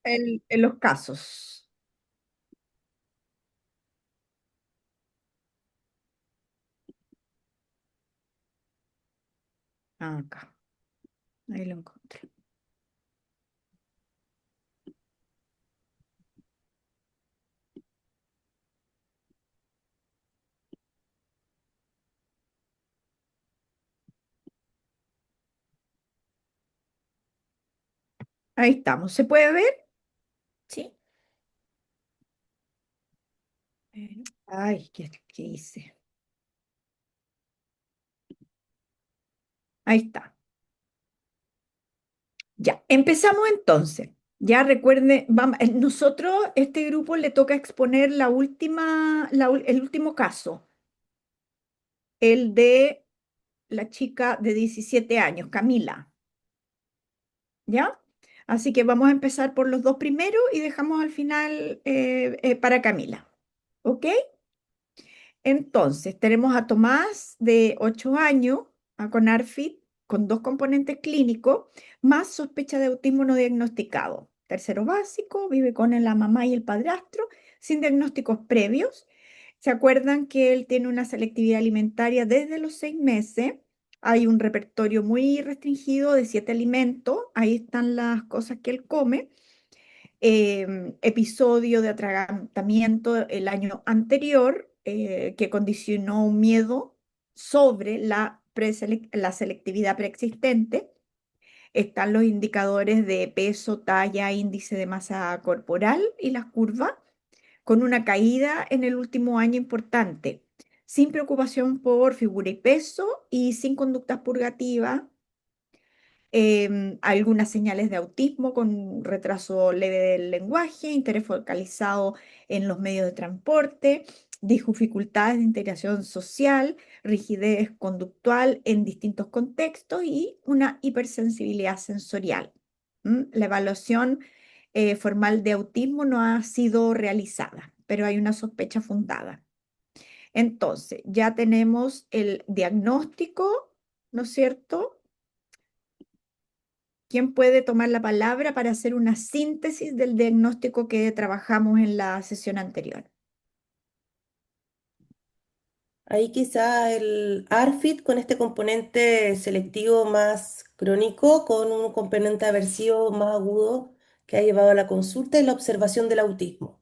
en los casos. Acá, ahí lo encontré. Ahí estamos. ¿Se puede ver? Sí. Ay, ¿qué hice? Ahí está. Ya, empezamos entonces. Ya recuerden, nosotros, este grupo le toca exponer el último caso, el de la chica de 17 años, Camila. ¿Ya? Así que vamos a empezar por los dos primeros y dejamos al final para Camila. ¿Ok? Entonces, tenemos a Tomás de 8 años, con ARFID, con dos componentes clínicos, más sospecha de autismo no diagnosticado. Tercero básico, vive con la mamá y el padrastro, sin diagnósticos previos. ¿Se acuerdan que él tiene una selectividad alimentaria desde los 6 meses? Hay un repertorio muy restringido de 7 alimentos. Ahí están las cosas que él come. Episodio de atragantamiento el año anterior que condicionó un miedo sobre la selectividad preexistente. Están los indicadores de peso, talla, índice de masa corporal y las curvas, con una caída en el último año importante, sin preocupación por figura y peso y sin conductas purgativas. Algunas señales de autismo con retraso leve del lenguaje, interés focalizado en los medios de transporte, dificultades de integración social, rigidez conductual en distintos contextos y una hipersensibilidad sensorial. La evaluación formal de autismo no ha sido realizada, pero hay una sospecha fundada. Entonces, ya tenemos el diagnóstico, ¿no es cierto? ¿Quién puede tomar la palabra para hacer una síntesis del diagnóstico que trabajamos en la sesión anterior? Ahí quizá el ARFID con este componente selectivo más crónico, con un componente aversivo más agudo que ha llevado a la consulta y la observación del autismo.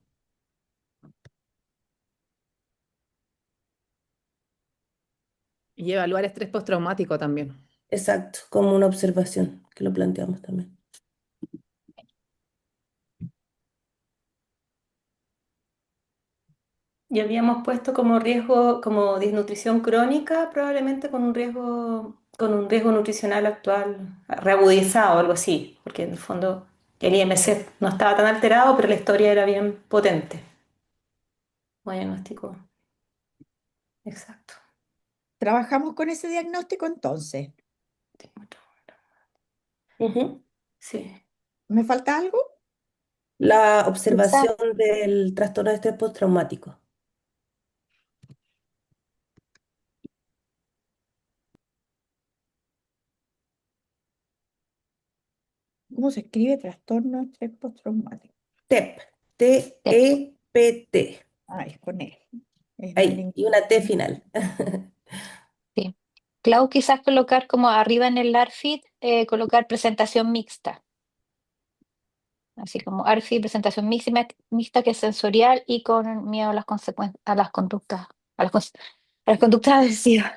Y evaluar estrés postraumático también. Exacto, como una observación que lo planteamos también. Y habíamos puesto como riesgo, como desnutrición crónica, probablemente con un riesgo nutricional actual reagudizado o algo así, porque en el fondo el IMC no estaba tan alterado, pero la historia era bien potente. Buen diagnóstico, exacto. Trabajamos con ese diagnóstico entonces. Ujú. Sí. ¿Me falta algo? La observación Exacto. del trastorno de estrés postraumático. ¿Cómo se escribe trastorno de estrés postraumático? TEP, Te- T-E-P-T. Ah, es con E. No en Ahí, y una T inglés. final. Sí. Clau, quizás colocar como arriba en el ARFID, colocar presentación mixta, así como ARFID, presentación mixta que es sensorial y con miedo a las consecuencias, a las conductas, a las, a las conductas aversivas,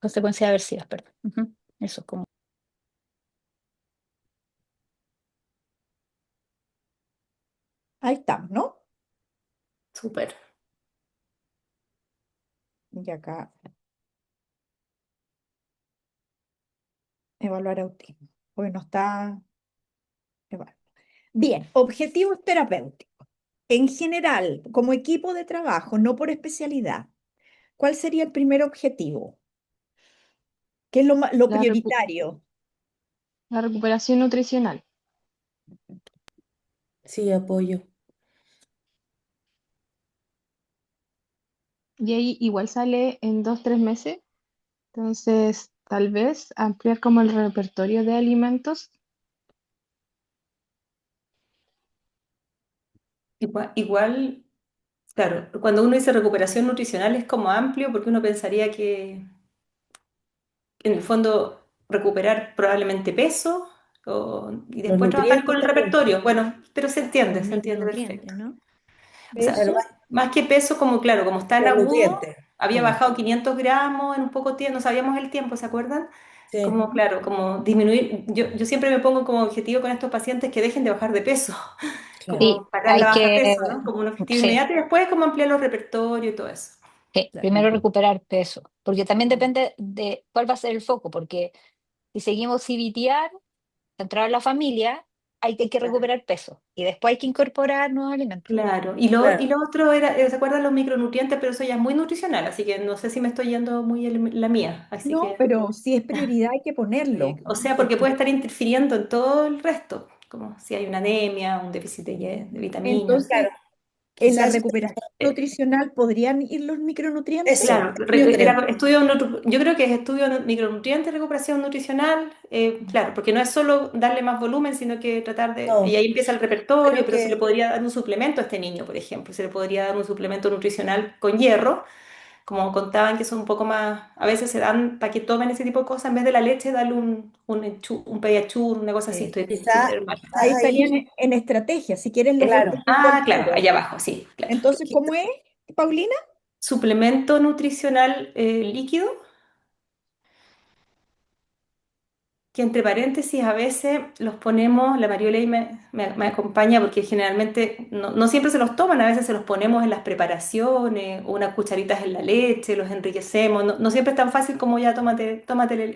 consecuencias aversivas, perdón. Ujú. Eso es como. Ahí estamos, ¿no? Súper. Y acá, evaluar autismo. Porque no está. Bien, objetivos terapéuticos. En general, como equipo de trabajo, no por especialidad, ¿cuál sería el primer objetivo? ¿Qué es lo La, recu- prioritario? la recuperación nutricional. Sí, apoyo. Y ahí igual sale en 2, 3 meses. Entonces, tal vez ampliar como el repertorio de alimentos. igual, claro, cuando uno dice recuperación nutricional es como amplio porque uno pensaría que en el fondo recuperar probablemente peso y Los después trabajar con nutrientes el también. repertorio. Bueno, pero Los se entiende micronutrientes, perfecto. ¿no? O sea, Claro, Peso, más que peso, como claro, como está en los agudo, nutrientes. había Mm, bajado 500 gramos en un poco tiempo, no sabíamos el tiempo, ¿se acuerdan? sí, Como, claro, como disminuir, yo siempre me pongo como objetivo con estos pacientes que dejen de bajar de peso, claro. Sí, como parar la hay baja de que, peso, ¿no? Como un objetivo sí, inmediato y después como ampliar los repertorios y todo eso. sí, Claro. primero recuperar peso, porque también Mm. depende de cuál va a ser el foco, porque si seguimos CBTR, centrado en la familia, hay que Claro. recuperar peso y después hay que incorporar nuevos alimentos. Claro, y Claro. lo otro era, ¿se acuerdan los micronutrientes? Pero eso ya es muy nutricional, así que no sé si me estoy yendo muy en la mía, así no, que, pero si es prioridad hay que ponerlo. o sea, porque Porque puede estar interfiriendo en todo el resto, como si hay una anemia, un déficit de vitaminas. Claro, entonces, en la quizás eso recuperación Eh, nutricional podrían ir los micronutrientes. eso, Claro, yo creo. era estudio, yo creo que es estudio micronutrientes, recuperación nutricional, claro, porque no es solo darle más volumen, sino que tratar de, y No, ahí empieza el repertorio, creo pero se le que podría dar un suplemento a este niño, por ejemplo, se le podría dar un suplemento nutricional con hierro, como contaban que son un poco más, a veces se dan para que tomen ese tipo de cosas, en vez de la leche, darle un Pediasure, una cosa así, estoy sin quizás saber mal. Ahí ahí, estarían en estrategia. Si quieren los claro, recupero Ah, al claro, tiro. allá abajo, sí, claro. Entonces, ¿cómo es, Paulina? Suplemento nutricional líquido que entre paréntesis a veces los ponemos, la Mariola ahí me acompaña porque generalmente no siempre se los toman, a veces se los ponemos en las preparaciones, o unas cucharitas en la leche, los enriquecemos, no siempre es tan fácil como ya tómate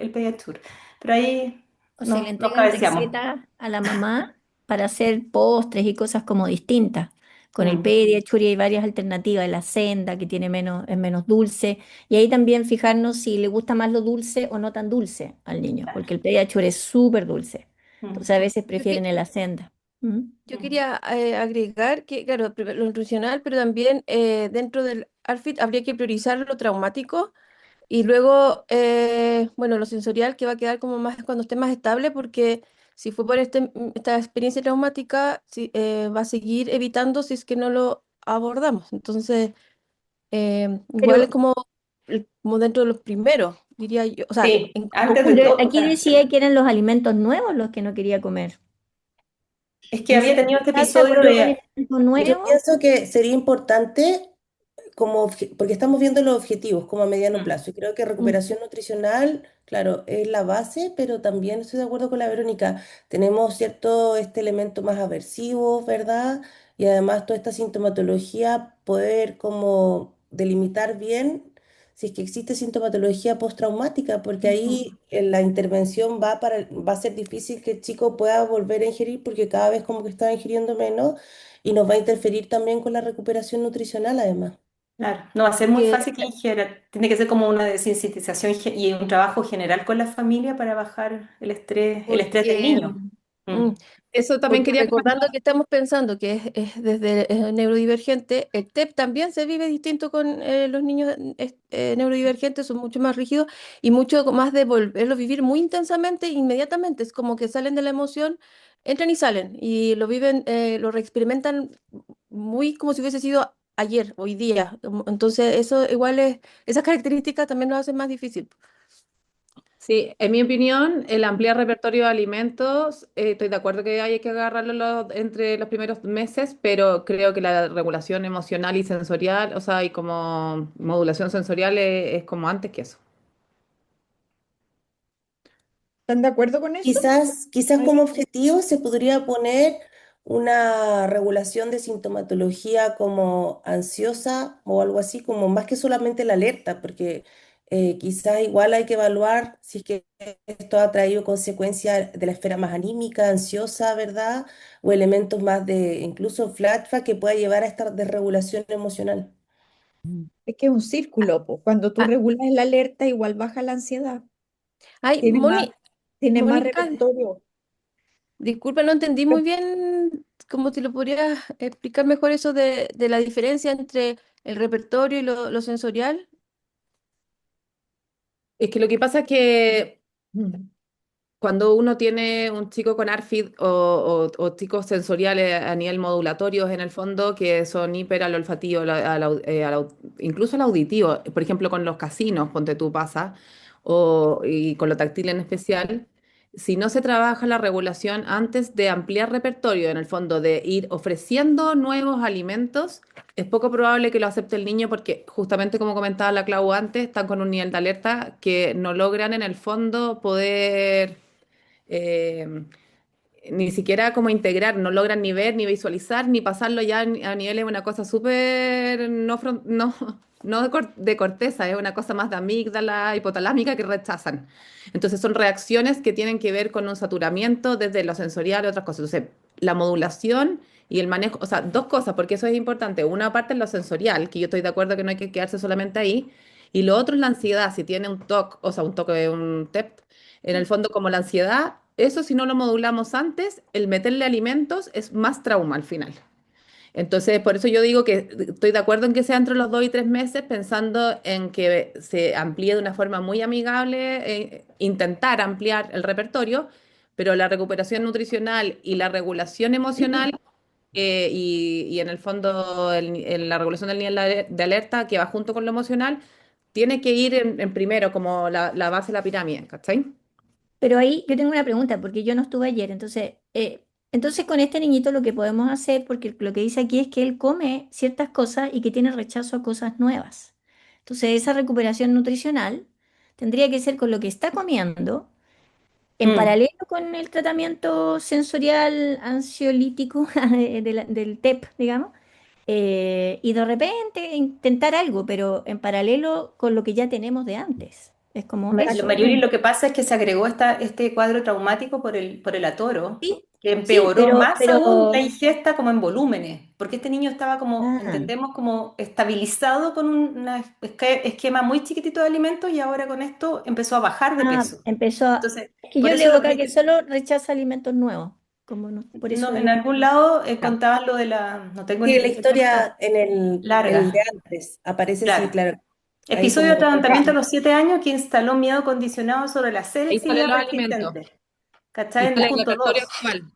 el Pediasure, pero ahí O se le nos entregan cabeceamos. recetas a la mamá para hacer postres y cosas como distintas. Con el Mm, pediachuri hay varias alternativas, la senda que tiene menos, es menos dulce, y ahí también fijarnos si le gusta más lo dulce o no tan dulce al niño, claro. porque el pediachuri es súper dulce. Mm, Entonces a veces Yo, que- prefieren el senda. ¿Mm? yo mm, quería agregar que, claro, lo nutricional, pero también dentro del ARFID habría que priorizar lo traumático y luego, bueno, lo sensorial que va a quedar como más cuando esté más estable, porque si fue por esta experiencia traumática, va a seguir evitando si es que no lo abordamos. Entonces, igual es Pero, como dentro de los primeros, diría yo, o sea, sí, en antes de pero conjunto. todo, o aquí sea, decía que eran los alimentos nuevos los que no quería comer. es que había Dice, tenido este trata episodio con los de... alimentos yo nuevos. pienso que sería importante porque estamos viendo los objetivos como a mediano Mm, plazo. Y creo que Mm. recuperación nutricional, claro, es la base, pero también estoy de acuerdo con la Verónica. Tenemos cierto este elemento más aversivo, ¿verdad? Y además toda esta sintomatología, poder como delimitar bien si es que existe sintomatología postraumática, porque ahí la intervención va a ser difícil que el chico pueda volver a ingerir porque cada vez como que está ingiriendo menos y nos va a interferir también con la recuperación nutricional además. claro, no va a ser muy Porque fácil que ingiera. Tiene que ser como una desensitización y un trabajo general con la familia para bajar el estrés del Porque, niño. Mm, mm, Eso también porque quería recordando comentar. que estamos pensando que es desde neurodivergente, el TEP también se vive distinto con los niños neurodivergentes, son mucho más rígidos y mucho más de volverlo a vivir muy intensamente, inmediatamente. Es como que salen de la emoción, entran y salen y lo viven, lo reexperimentan muy como si hubiese sido ayer, hoy día. Entonces, eso igual es, esas características también lo hacen más difícil. Sí, en mi opinión, el ampliar repertorio de alimentos, estoy de acuerdo que hay que agarrarlo entre los primeros meses, pero creo que la regulación emocional y sensorial, o sea, y como modulación sensorial es como antes que eso. ¿Están de acuerdo con eso? Quizás como Ahí. objetivo se podría poner una regulación de sintomatología como ansiosa o algo así, como más que solamente la alerta, porque quizás igual hay que evaluar si es que esto ha traído consecuencias de la esfera más anímica, ansiosa, ¿verdad? O elementos más de incluso flashback que pueda llevar a esta desregulación emocional. Es que es un círculo, po. Cuando tú Ah, regulas la alerta, igual baja la ansiedad. ay, Tiene más, tiene más Mónica, repertorio. disculpa, no entendí muy bien cómo te lo podrías explicar mejor eso de la diferencia entre el repertorio y lo sensorial. Es que lo que pasa es que Mm. cuando uno tiene un chico con ARFID o chicos sensoriales a nivel modulatorios en el fondo que son hiper al olfativo, incluso al auditivo, por ejemplo con los casinos, ponte tú pasa, y con lo táctil en especial, si no se trabaja la regulación antes de ampliar repertorio, en el fondo de ir ofreciendo nuevos alimentos, es poco probable que lo acepte el niño porque justamente como comentaba la Clau antes, están con un nivel de alerta que no logran en el fondo poder eh, ni siquiera como integrar, no logran ni ver, ni visualizar, ni pasarlo ya a niveles de una cosa súper no de corteza, es una cosa más de amígdala, hipotalámica que rechazan. Entonces son reacciones que tienen que ver con un saturamiento desde lo sensorial y otras cosas. Entonces, la modulación y el manejo, o sea, dos cosas, porque eso es importante. Una parte es lo sensorial, que yo estoy de acuerdo que no hay que quedarse solamente ahí, y lo otro es la ansiedad, si tiene un TOC, o sea, un toque, un TEP, en el fondo, como la ansiedad, eso si no lo modulamos antes, el meterle alimentos es más trauma al final. Entonces, por eso yo digo que estoy de acuerdo en que sea entre los 2 y 3 meses, pensando en que se amplíe de una forma muy amigable, intentar ampliar el repertorio, pero la recuperación nutricional y la regulación emocional y en el fondo en la regulación del nivel de alerta que va junto con lo emocional, tiene que ir en primero como la base de la pirámide, ¿cachai? Pero ahí yo tengo una pregunta, porque yo no estuve ayer, entonces con este niñito lo que podemos hacer, porque lo que dice aquí es que él come ciertas cosas y que tiene rechazo a cosas nuevas. Entonces esa recuperación nutricional tendría que ser con lo que está comiendo, en Mm. paralelo con el tratamiento sensorial ansiolítico del TEP, digamos, y de repente intentar algo, pero en paralelo con lo que ya tenemos de antes. Es como eso. Mayuri, lo que pasa es que se agregó este cuadro traumático por el atoro, Sí, que sí, empeoró más aún la pero ingesta como en volúmenes, porque este niño estaba como, ah, entendemos, como estabilizado con un esquema muy chiquitito de alimentos y ahora con esto empezó a bajar de peso. empezó Entonces, es que por yo eso leo acá que solo rechaza alimentos nuevos, como no, por eso no, es en algún lado ah, contaban lo de no tengo Sí, la el texto historia en el de larga, antes aparece, sí, claro. claro, ahí Episodio de como tratamiento a detallado. los 7 años que instaló miedo condicionado sobre la Ahí salen selectividad los alimentos. persistente. ¿Cachai? Y En el sale el punto repertorio 2. actual. O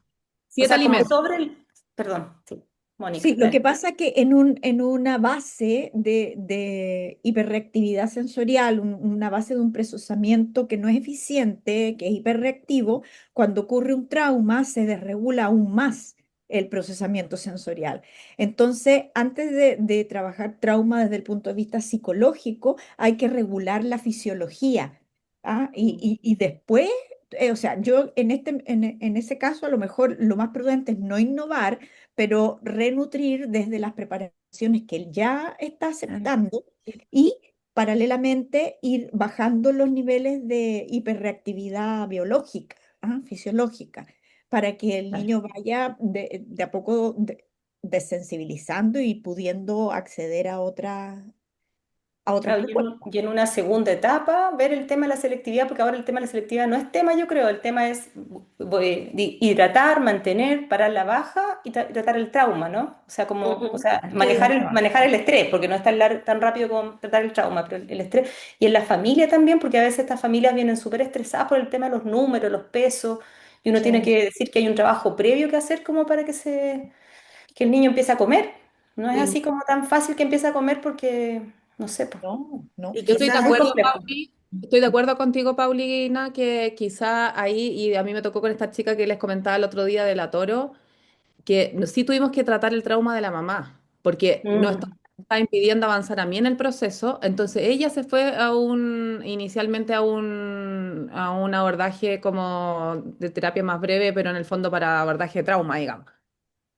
7 sea, como alimentos. sobre el... Perdón, sí, Mónica, Sí, lo que dale. pasa es que en una base de hiperreactividad sensorial, una base de un procesamiento que no es eficiente, que es hiperreactivo, cuando ocurre un trauma se desregula aún más el procesamiento sensorial. Entonces, antes de trabajar trauma desde el punto de vista psicológico, hay que regular la fisiología. ¿Ah? Y después, o sea, yo en ese caso a lo mejor lo más prudente es no innovar, pero renutrir desde las preparaciones que él ya está Ah, aceptando y paralelamente ir bajando los niveles de hiperreactividad biológica, fisiológica, para que el Vale. niño vaya de a poco desensibilizando y pudiendo acceder a otras Claro, respuestas. y en una segunda etapa ver el tema de la selectividad, porque ahora el tema de la selectividad no es tema, yo creo, el tema es hidratar, mantener, parar la baja y tratar el trauma, ¿no? O sea, o ujú. sea, Sí, manejar el estrés, porque no es tan rápido como tratar el trauma, pero el estrés, y en la familia también, porque a veces estas familias vienen súper estresadas por el tema de los números, los pesos, y uno tiene Sí. que decir que hay un trabajo previo que hacer como para que el niño empiece a comer. No es sí. así como tan fácil que empiece a comer porque, no sé, pues. No, no. Y Yo estoy de quizás Muy acuerdo, complejo. Pauli. Estoy de acuerdo contigo, Paulina, que quizá ahí, y a mí me tocó con esta chica que les comentaba el otro día de la Toro, que sí tuvimos que tratar el trauma de la mamá, porque no Mm. estaba impidiendo avanzar a mí en el proceso. Entonces ella se fue inicialmente a un abordaje como de terapia más breve, pero en el fondo para abordaje de trauma, digamos.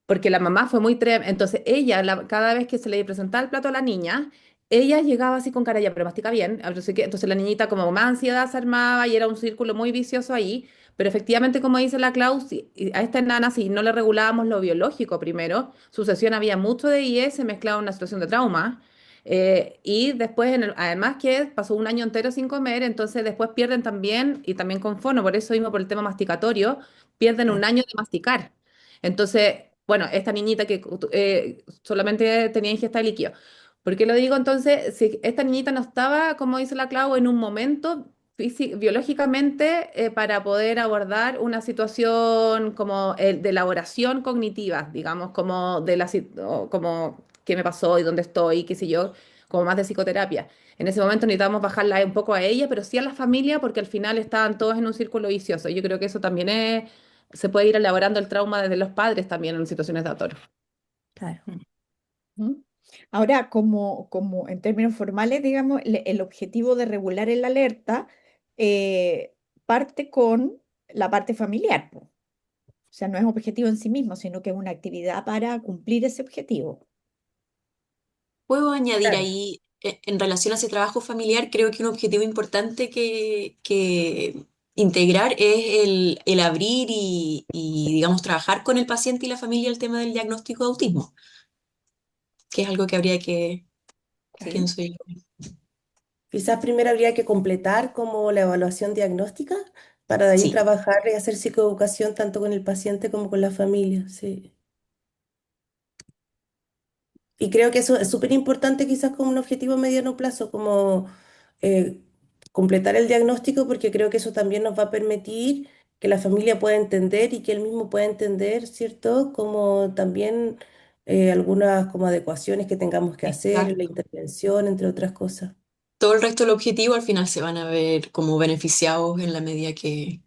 Porque la mamá fue muy tremenda. Entonces ella, cada vez que se le presentaba el plato a la niña, ella llegaba así con cara, ya, pero mastica bien. No sé qué. Entonces la niñita como más ansiedad se armaba y era un círculo muy vicioso ahí. Pero efectivamente, como dice la Klaus, a esta nana, si no le regulábamos lo biológico primero, su sesión había mucho de IS mezclado en una situación de trauma. Y después, además que pasó un año entero sin comer, entonces después pierden también, y también con fono, por eso mismo por el tema masticatorio, pierden un ah, año de masticar. Entonces, bueno, esta niñita que solamente tenía ingesta de líquido. ¿Por qué lo digo? Entonces, si esta niñita no estaba, como dice la Clau, en un momento biológicamente para poder abordar una situación como de elaboración cognitiva, digamos, como de o como qué me pasó y dónde estoy, qué sé yo, como más de psicoterapia. En ese momento necesitamos bajarla un poco a ella, pero sí a la familia, porque al final estaban todos en un círculo vicioso. Yo creo que eso también se puede ir elaborando el trauma desde los padres también en situaciones de autor. Claro. Ujú. Ahora, como en términos formales, digamos, el objetivo de regular el alerta eh, parte con la parte familiar, po. O sea, no es un objetivo en sí mismo, sino que es una actividad para cumplir ese objetivo. Puedo añadir Claro. ahí, en relación a ese trabajo familiar, creo que un objetivo importante que integrar es el abrir digamos, trabajar con el paciente y la familia el tema del diagnóstico de autismo, que es algo que habría Sí. pienso yo. Quizás primero habría que completar como la evaluación diagnóstica para de ahí Sí, trabajar y hacer psicoeducación tanto con el paciente como con la familia, sí. Y creo que eso es súper importante quizás como un objetivo a mediano plazo, como eh, completar el diagnóstico, porque creo que eso también nos va a permitir que la familia pueda entender y que él mismo pueda entender, ¿cierto? Como también algunas como adecuaciones que tengamos que hacer, la exacto. intervención, entre otras cosas. Todo el resto del objetivo al final se van a ver como beneficiados en la medida que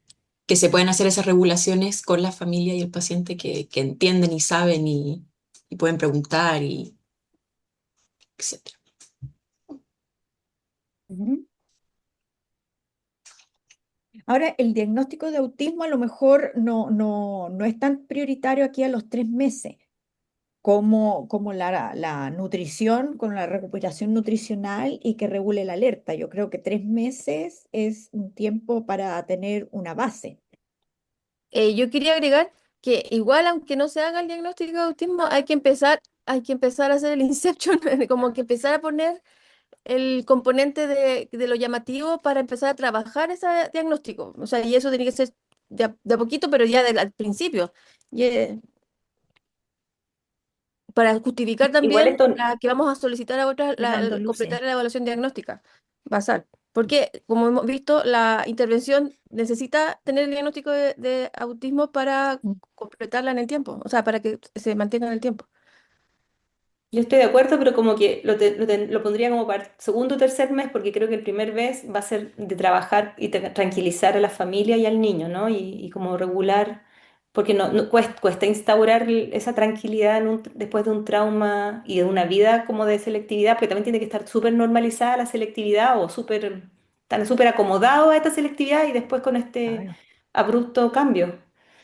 se pueden hacer esas regulaciones con la familia y el paciente que entienden y saben y pueden preguntar y etcétera. Ujú. Ahora, el diagnóstico de autismo a lo mejor no es tan prioritario aquí a los 3 meses como la nutrición, con la recuperación nutricional y que regule la alerta. Yo creo que 3 meses es un tiempo para tener una base. Yo quería agregar que igual, aunque no se haga el diagnóstico de autismo, hay que empezar a hacer el inception, como que empezar a poner el componente de lo llamativo para empezar a trabajar ese diagnóstico. O sea, y eso tiene que ser de a poquito, pero ya al principio. Y, para justificar Igual también esto, que vamos a solicitar a otras Fernando completar Luce. la evaluación diagnóstica basal. Porque, como hemos visto, la intervención necesita tener el diagnóstico de autismo para Mm. completarla en el tiempo, o sea, para que se mantenga en el tiempo. yo estoy de acuerdo, pero como que lo pondría como para segundo o tercer mes, porque creo que el primer mes va a ser de trabajar y tranquilizar a la familia y al niño, ¿no? Y como regular, porque cuesta instaurar esa tranquilidad después de un trauma y de una vida como de selectividad, porque también tiene que estar súper normalizada la selectividad o tan súper acomodado a esta selectividad y después con este Claro. abrupto cambio.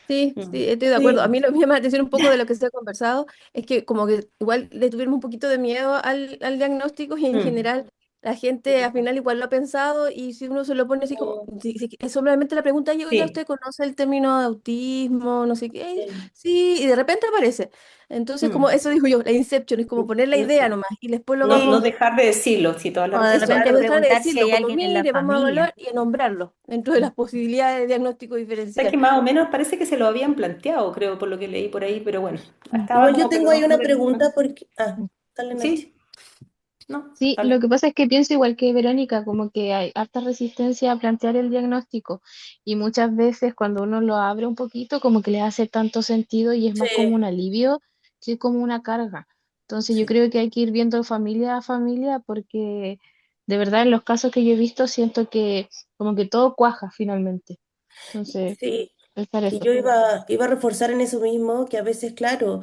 Sí, Mm. sí, estoy de acuerdo. A Sí, mí lo que me llama la atención un poco de lo que se ha conversado es que como que igual le tuvieron un poquito de miedo al diagnóstico y en Mm. general la gente al final igual lo ha pensado y si uno se lo pone así como, si es solamente la pregunta, y oiga, Sí. ¿usted conoce el término de autismo? No sé qué, Sí. sí, y de repente aparece. Entonces, como Mm. eso digo yo, la inception es como poner la idea nomás y después lo No vamos, dejar de decirlo, si toda O de eso. exacto, repente no dejar de preguntar si decirlo, hay como alguien en la mire, vamos a familia. evaluar y a nombrarlo dentro de Mm. las posibilidades de diagnóstico Sabes diferencial. que más o menos parece que se lo habían planteado, creo, por lo que leí por ahí, pero bueno, Mm. estaba igual yo como que tengo ahí una no. pregunta porque... Ah, Mm. dale, Nachi. Sí, no, Sí, lo dale. que pasa es que pienso igual que Verónica, como que hay harta resistencia a plantear el diagnóstico y muchas veces cuando uno lo abre un poquito como que le hace tanto sentido y es más como Sí, un alivio que como una carga. Entonces yo sí, creo que hay que ir viendo familia a familia porque de verdad en los casos que yo he visto siento que como que todo cuaja finalmente. Entonces, sí. pensar Y eso. yo iba a reforzar en eso mismo, que a veces, claro,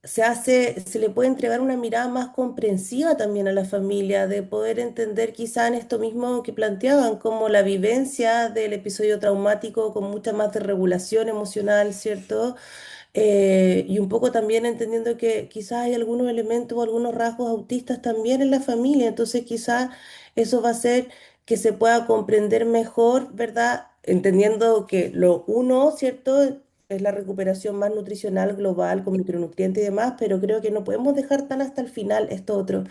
se le puede entregar una mirada más comprensiva también a la familia, de poder entender quizá en esto mismo que planteaban, como la vivencia del episodio traumático con mucha más de regulación emocional, ¿cierto? Y un poco también entendiendo que quizás hay algunos elementos o algunos rasgos autistas también en la familia, entonces quizás eso va a hacer que se pueda comprender mejor, ¿verdad? Entendiendo que lo uno, ¿cierto? Es la recuperación más nutricional global con micronutrientes y demás, pero creo que no podemos dejar tan hasta el final esto otro,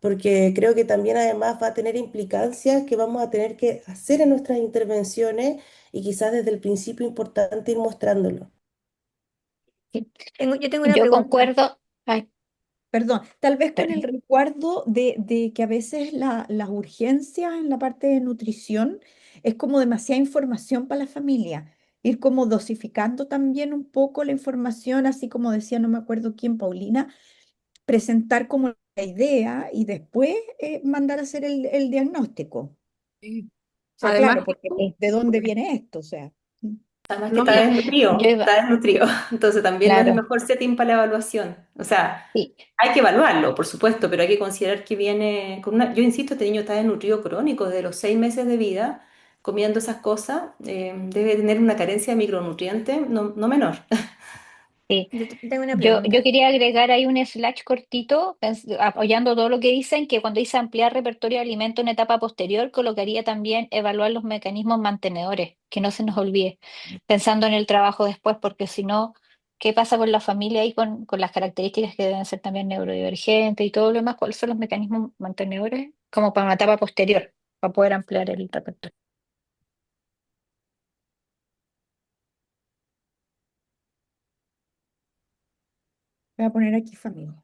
porque creo que también además va a tener implicancias que vamos a tener que hacer en nuestras intervenciones y quizás desde el principio importante ir mostrándolo. Sí. Yo tengo una Yo pregunta. concuerdo. Ay, Perdón, tal vez Está con el bien. recuerdo de que a veces las urgencias en la parte de nutrición es como demasiada información para la familia. Ir como dosificando también un poco la información, así como decía, no me acuerdo quién, Paulina, presentar como la idea y después mandar a hacer el diagnóstico. Sí. O sea, Además, claro, porque Sí, ¿de dónde viene esto? O sea, Además que no, sí. Yo iba, está desnutrido, entonces también no es el claro, mejor setting para la evaluación. O sea, sí. hay que evaluarlo, por supuesto, pero hay que considerar que viene con una... Yo insisto, este niño está desnutrido crónico desde los 6 meses de vida, comiendo esas cosas, debe tener una carencia de micronutrientes no menor. Sí, Yo tengo una yo pregunta. quería agregar ahí un slash cortito, apoyando todo lo que dicen, que cuando dice ampliar repertorio de alimentos en etapa posterior, colocaría también evaluar los mecanismos mantenedores, que no se nos olvide, pensando en el trabajo después, porque si no, ¿qué pasa con la familia ahí con las características que deben ser también neurodivergentes y todo lo demás? ¿Cuáles son los mecanismos mantenedores? Como para una etapa posterior, para poder ampliar el repertorio. voy a poner aquí familia.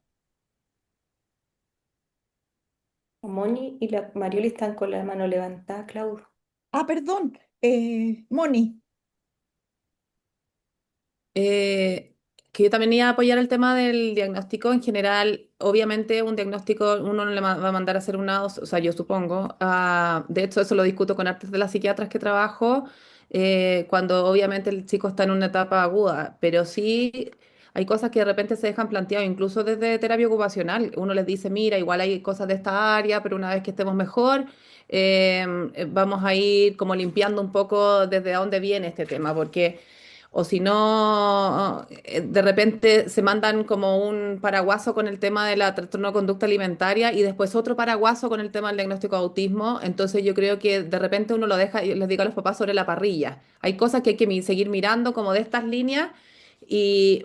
Moni y la Marioli están con la mano levantada, Claudio. Ah, perdón, Moni. Eh, que yo también iba a apoyar el tema del diagnóstico en general. Obviamente, un diagnóstico uno no le va a mandar a hacer una, o sea, yo supongo. De hecho, eso lo discuto con artes de las psiquiatras que trabajo, cuando obviamente el chico está en una etapa aguda, pero sí hay cosas que de repente se dejan planteadas, incluso desde terapia ocupacional. Uno les dice, mira, igual hay cosas de esta área, pero una vez que estemos mejor, vamos a ir como limpiando un poco desde dónde viene este tema, porque o si no, de repente se mandan como un paraguaso con el tema de la trastorno de conducta alimentaria y después otro paraguaso con el tema del diagnóstico de autismo. Entonces yo creo que de repente uno lo deja, y les digo a los papás sobre la parrilla. Hay cosas que hay que seguir mirando como de estas líneas,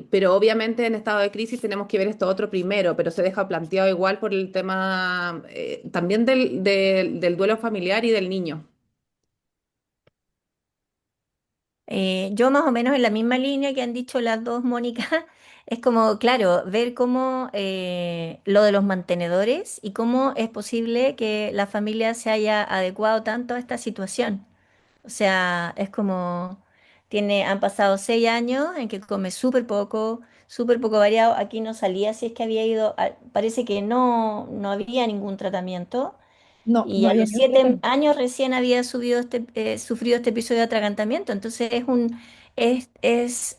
pero obviamente en estado de crisis tenemos que ver esto otro primero, pero se deja planteado igual por el tema también del duelo familiar y del niño. Yo más o menos en la misma línea que han dicho las dos, Mónica, es como, claro, ver cómo lo de los mantenedores y cómo es posible que la familia se haya adecuado tanto a esta situación. O sea, es como, han pasado 6 años en que come súper poco variado. Aquí no salía si es que había ido, parece que no había ningún tratamiento. No, Y no a había los ni un 7 años recién había sufrido este episodio de atragantamiento. Entonces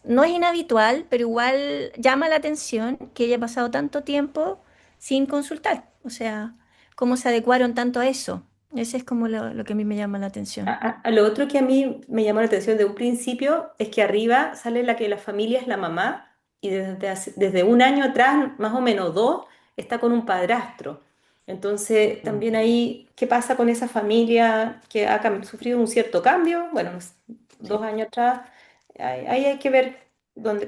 no es inhabitual, pero igual llama la atención que haya pasado tanto tiempo sin consultar. O sea, cómo se adecuaron tanto a eso. Ese es como lo que a mí me llama la atención. Lo otro que a mí me llamó la atención de un principio es que arriba sale la que la familia es la mamá y desde un año atrás, más o menos dos, está con un padrastro. Entonces, también ahí, ¿qué pasa con esa familia que ha sufrido un cierto cambio? Bueno, Sí. 2 años atrás, ahí hay que ver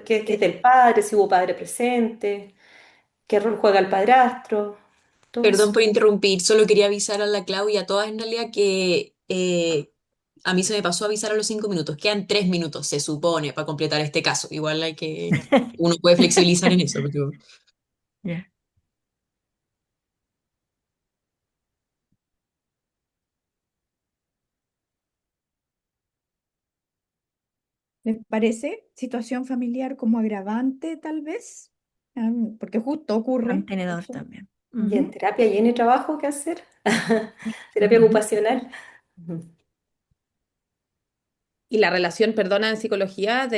qué es Sí. del padre, si hubo padre presente, qué rol juega el padrastro, todo Perdón eso. por interrumpir, solo quería avisar a la Clau y a todas en realidad que a mí se me pasó a avisar a los 5 minutos. Quedan 3 minutos, se supone, para completar este caso. Igual hay que, uno puede flexibilizar en eso, pero Ya. ¿Les parece? Situación familiar como agravante, tal vez. Porque justo ocurre Mantenedor eso. también. Y en Ujú. terapia tiene trabajo que hacer, terapia Ujú. ocupacional. Ujú. y la relación, perdona, en psicología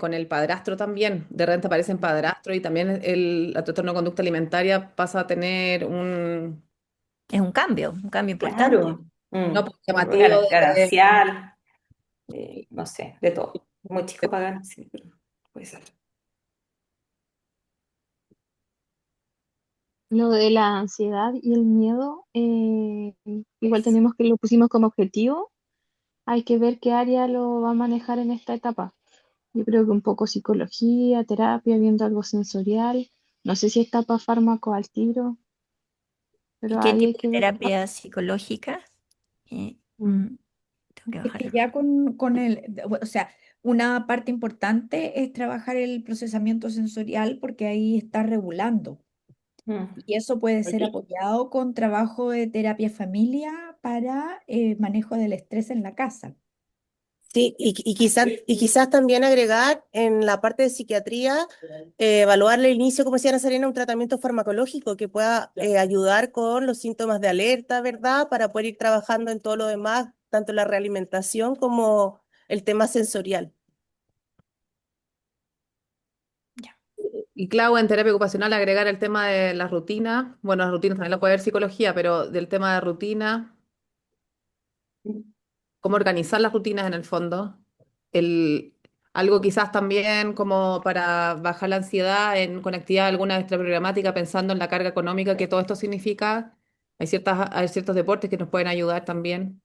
con el padrastro también. De repente aparecen padrastro y también el trastorno de conducta alimentaria pasa a tener Es un cambio importante. Claro, no pues, llamativo de, ganancial, no sé, de todo. Muy chico para ganar, sí, pero puede ser. Lo de la ansiedad y el miedo, igual tenemos que lo pusimos como objetivo. Hay que ver qué área lo va a manejar en esta etapa. Yo creo que un poco psicología, terapia, viendo algo sensorial. No sé si está para fármaco al tiro, ¿Y pero qué ahí hay tipo de que ver. terapia psicológica? Eh, Mm. tengo que Es que bajarlo. ya o sea, una parte importante es trabajar el procesamiento sensorial porque ahí está regulando. Mm. Y eso puede ser Oye, apoyado con trabajo de terapia familia para manejo del estrés en la casa. sí, y quizás también agregar en la parte de psiquiatría, evaluarle el inicio, como decía Nazarena, un tratamiento farmacológico que pueda ayudar con los síntomas de alerta, ¿verdad? Para poder ir trabajando en todo lo demás, tanto la realimentación como el tema sensorial. Ya. Y Clau, en terapia ocupacional, agregar el tema de las rutinas. Bueno, las rutinas también lo puede ver psicología, pero del tema de rutina, cómo organizar las rutinas en el fondo. El, algo quizás también como para bajar la ansiedad en conectividad alguna extra programática, pensando en la carga económica que todo esto significa. Hay ciertos deportes que nos pueden ayudar también.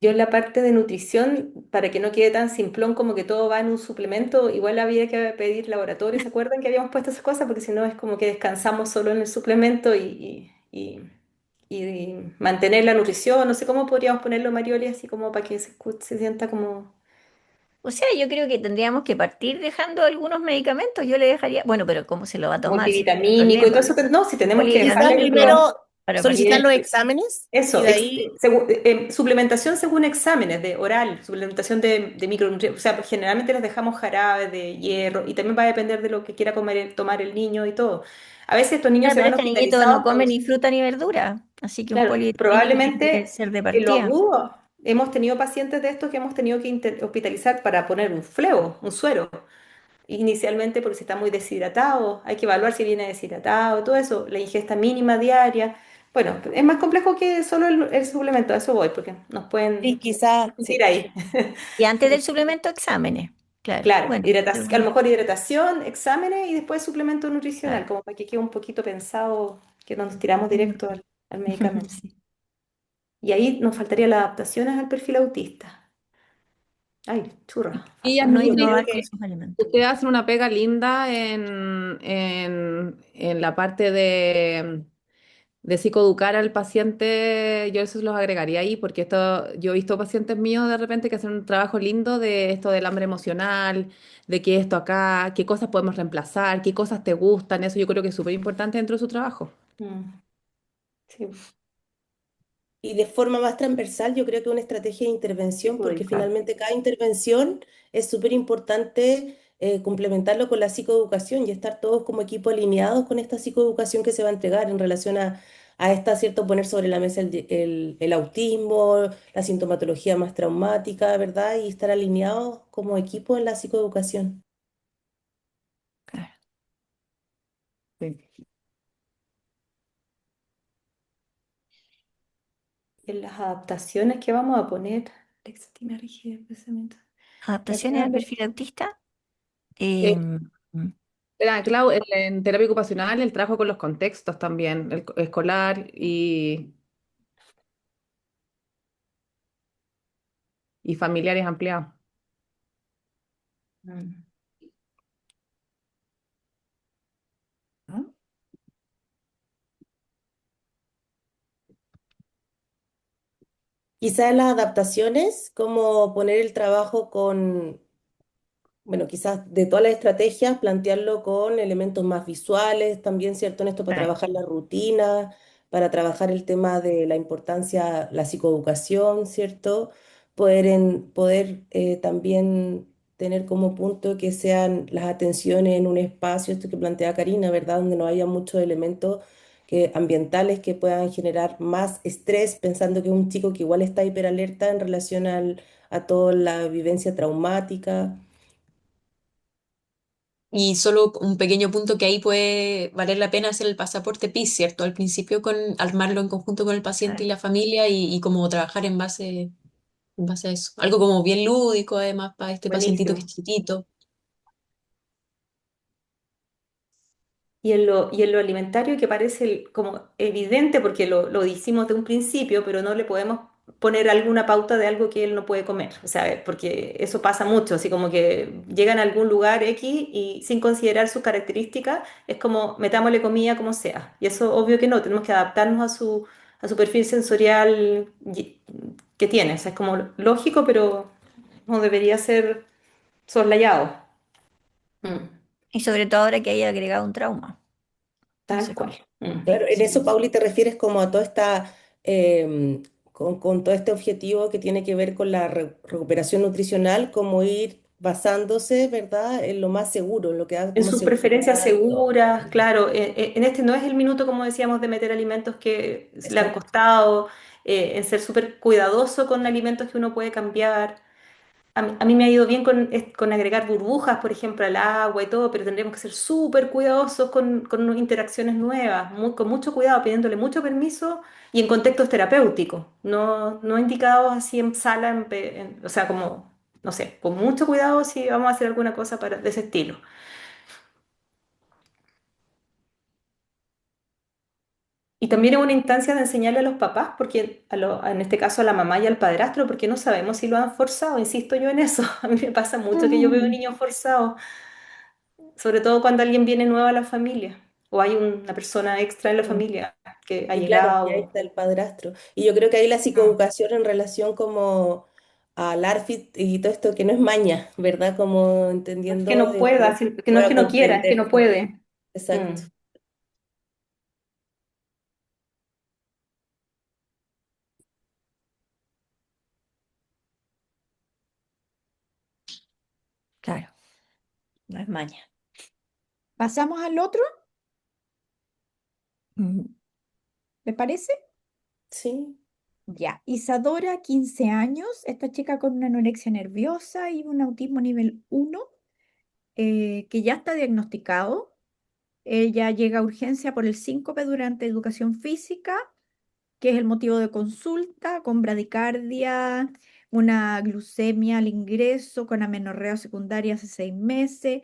Yo en la parte de nutrición, para que no quede tan simplón como que todo va en un suplemento, igual había que pedir laboratorio. ¿Se acuerdan que habíamos puesto esas cosas? Porque si no es como que descansamos solo en el suplemento y mantener la nutrición. No sé cómo podríamos ponerlo, Marioli, así como para que se sienta como O sea, yo creo que tendríamos que partir dejando algunos medicamentos. Yo le dejaría, bueno, pero ¿cómo se lo va a tomar si ese es el multivitamínico y todo eso. problema? No, si tenemos que Quizás dejarle Polivitamínico primero para solicitar partir. los y exámenes y eso, de ahí, suplementación según exámenes de oral, suplementación de micronutrientes. O sea, pues, generalmente les dejamos jarabe de hierro y también va a depender de lo que quiera comer, tomar el niño y todo. A veces estos niños Claro, se pero van este niñito no hospitalizados come ni fruta ni verdura, así que un claro, polivitamínico tiene que probablemente ser de en lo partida. agudo hemos tenido pacientes de estos que hemos tenido que hospitalizar para poner un flebo, un suero. Inicialmente porque si está muy deshidratado, hay que evaluar si viene deshidratado, todo eso, la ingesta mínima diaria. Bueno, es más complejo que solo el suplemento, a eso voy, porque nos sí, pueden quizás, sentir sí. ahí. Y antes del suplemento, exámenes. Claro, Claro, bueno, a lo mejor hidratación, exámenes y después suplemento nutricional, claro. como para que quede un poquito pensado que no nos tiramos directo al medicamento. Sí. Y ahí nos faltaría las adaptaciones al perfil autista. Ay, churra, Y falta. No Yo creo innovar con que sus alimentos. ustedes hacen una pega linda en la parte de psicoeducar al paciente. Yo eso los agregaría ahí, porque esto, yo he visto pacientes míos de repente que hacen un trabajo lindo de esto del hambre emocional, de que esto acá, qué cosas podemos reemplazar, qué cosas te gustan, eso yo creo que es súper importante dentro de su trabajo. Mm, sí, y de forma más transversal, yo creo que una estrategia de intervención, porque psicoeducar. finalmente cada intervención es súper importante complementarlo con la psicoeducación y estar todos como equipo alineados con esta psicoeducación que se va a entregar en relación a esta, ¿cierto? Poner sobre la mesa el autismo, la sintomatología más traumática, ¿verdad? Y estar alineados como equipo en la psicoeducación. Claro. Sí. En las adaptaciones que vamos a poner, lexatina, rigidez, pensamiento. Al Adaptaciones al final, perfil autista. Eh, em, Clau, en terapia ocupacional el trabajo con los contextos también, escolar y familiares ampliados. mm, ¿Ah? Quizás las adaptaciones, como poner el trabajo con bueno, quizás de todas las estrategias, plantearlo con elementos más visuales, también, ¿cierto? En esto para claro. trabajar la rutina, para trabajar el tema de la importancia, la psicoeducación, ¿cierto? Poder también tener como punto que sean las atenciones en un espacio, esto que plantea Karina, ¿verdad? Donde no haya muchos elementos ambientales que puedan generar más estrés, pensando que es un chico que igual está hiperalerta en relación a toda la vivencia traumática. Y solo un pequeño punto que ahí puede valer la pena hacer el pasaporte PIS, ¿cierto? Al principio con armarlo en conjunto con el paciente y Claro. la familia y como trabajar en base a eso. Algo como bien lúdico además para este pacientito que es buenísimo. chiquitito. Y en lo alimentario que parece como evidente porque lo dijimos de un principio, pero no le podemos poner alguna pauta de algo que él no puede comer. O sea, porque eso pasa mucho, así como que llegan a algún lugar X y sin considerar sus características, es como metámosle comida como sea. Y eso obvio que no, tenemos que adaptarnos a su perfil sensorial que tiene. O sea, es como lógico, pero no debería ser soslayado. Mm. Y sobre todo ahora que haya agregado un trauma. Tal Entonces, cual. Claro, en eso, sí. Pauli, te refieres como a toda esta, con todo este objetivo que tiene que ver con la recuperación nutricional, como ir basándose, ¿verdad?, en lo más seguro, en lo que da En como sus preferencias seguridad y todo. seguras, claro, en este no es el minuto, como decíamos, de meter alimentos que le han Exacto. costado, en ser súper cuidadoso con alimentos que uno puede cambiar. A mí me ha ido bien con agregar burbujas, por ejemplo, al agua y todo, pero tendremos que ser súper cuidadosos con interacciones nuevas, con mucho cuidado, pidiéndole mucho permiso y en contextos terapéuticos, no indicados así en sala, o sea, como, no sé, con mucho cuidado si vamos a hacer alguna cosa de ese estilo. Y también es una instancia de enseñarle a los papás, porque en este caso a la mamá y al padrastro, porque no sabemos si lo han forzado, insisto yo en eso. A mí me pasa mucho que yo veo niños forzados, sobre todo cuando alguien viene nuevo a la familia o hay una persona extra en la Mm. familia que ha Y claro, y ahí llegado. está el padrastro. Y yo creo que ahí la Mm. psicoeducación en relación como al ARFID y todo esto que no es maña, ¿verdad? Como No es que entendiendo no de pueda, que que no es pueda que no quiera, es que comprender no todo. puede. Exacto. Mm, Claro, no es maña. ¿Pasamos al otro? Mm, ¿Le parece? Sí, Ya, Isadora, 15 años, esta chica con una anorexia nerviosa y un autismo nivel 1, que ya está diagnosticado. Ella llega a urgencia por el síncope durante educación física, que es el motivo de consulta, con bradicardia, una glucemia al ingreso, con amenorrea secundaria hace 6 meses,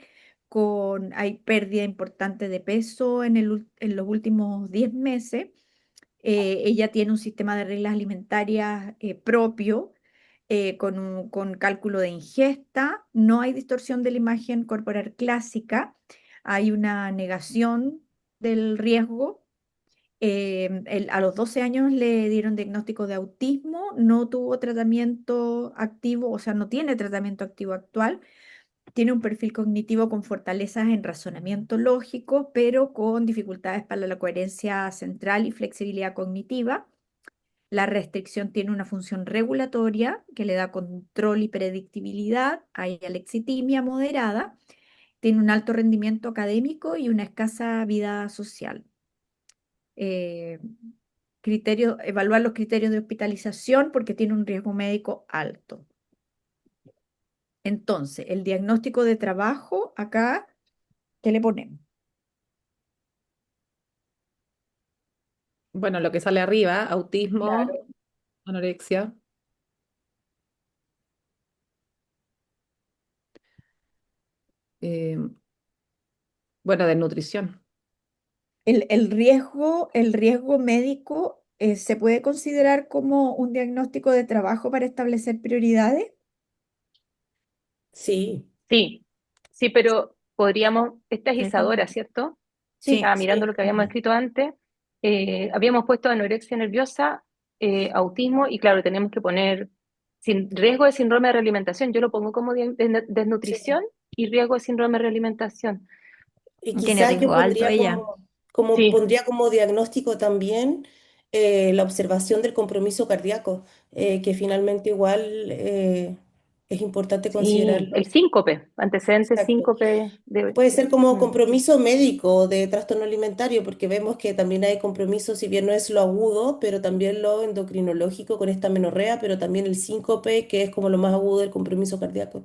hay pérdida importante de peso en los últimos 10 meses. Ella tiene un sistema de reglas alimentarias propio, con cálculo de ingesta. No hay distorsión de la imagen corporal clásica. Hay una negación del riesgo. A los 12 años le dieron diagnóstico de autismo. No tuvo tratamiento activo, o sea, no tiene tratamiento activo actual. Tiene un perfil cognitivo con fortalezas en razonamiento lógico, pero con dificultades para la coherencia central y flexibilidad cognitiva. La restricción tiene una función regulatoria que le da control y predictibilidad. Hay alexitimia moderada. Tiene un alto rendimiento académico y una escasa vida social. Eh, Evaluar los criterios de hospitalización porque tiene un riesgo médico alto. Entonces, el diagnóstico de trabajo acá, ¿qué le ponemos? Bueno, lo que sale arriba, autismo, claro. anorexia. eh, bueno, desnutrición. El riesgo médico se puede considerar como un diagnóstico de trabajo para establecer prioridades. Sí, Sí, sí, pero podríamos, esta es Riesgo Isadora, médico. ¿cierto? Sí, Estaba mirando sí. lo que habíamos escrito antes. Habíamos puesto anorexia nerviosa, autismo, y claro, tenemos que poner sin riesgo de síndrome de realimentación. Yo lo pongo como Sí. desnutrición y riesgo de síndrome de realimentación. Y tiene quizás yo riesgo alto pondría ella. Sí, pondría como diagnóstico también la observación del compromiso cardíaco, que finalmente igual es importante sí, considerarlo. el síncope, antecedentes Exacto. síncope Puede ser como mm. compromiso médico de trastorno alimentario, porque vemos que también hay compromiso, si bien no es lo agudo, pero también lo endocrinológico con esta menorrea, pero también el síncope, que es como lo más agudo del compromiso cardíaco.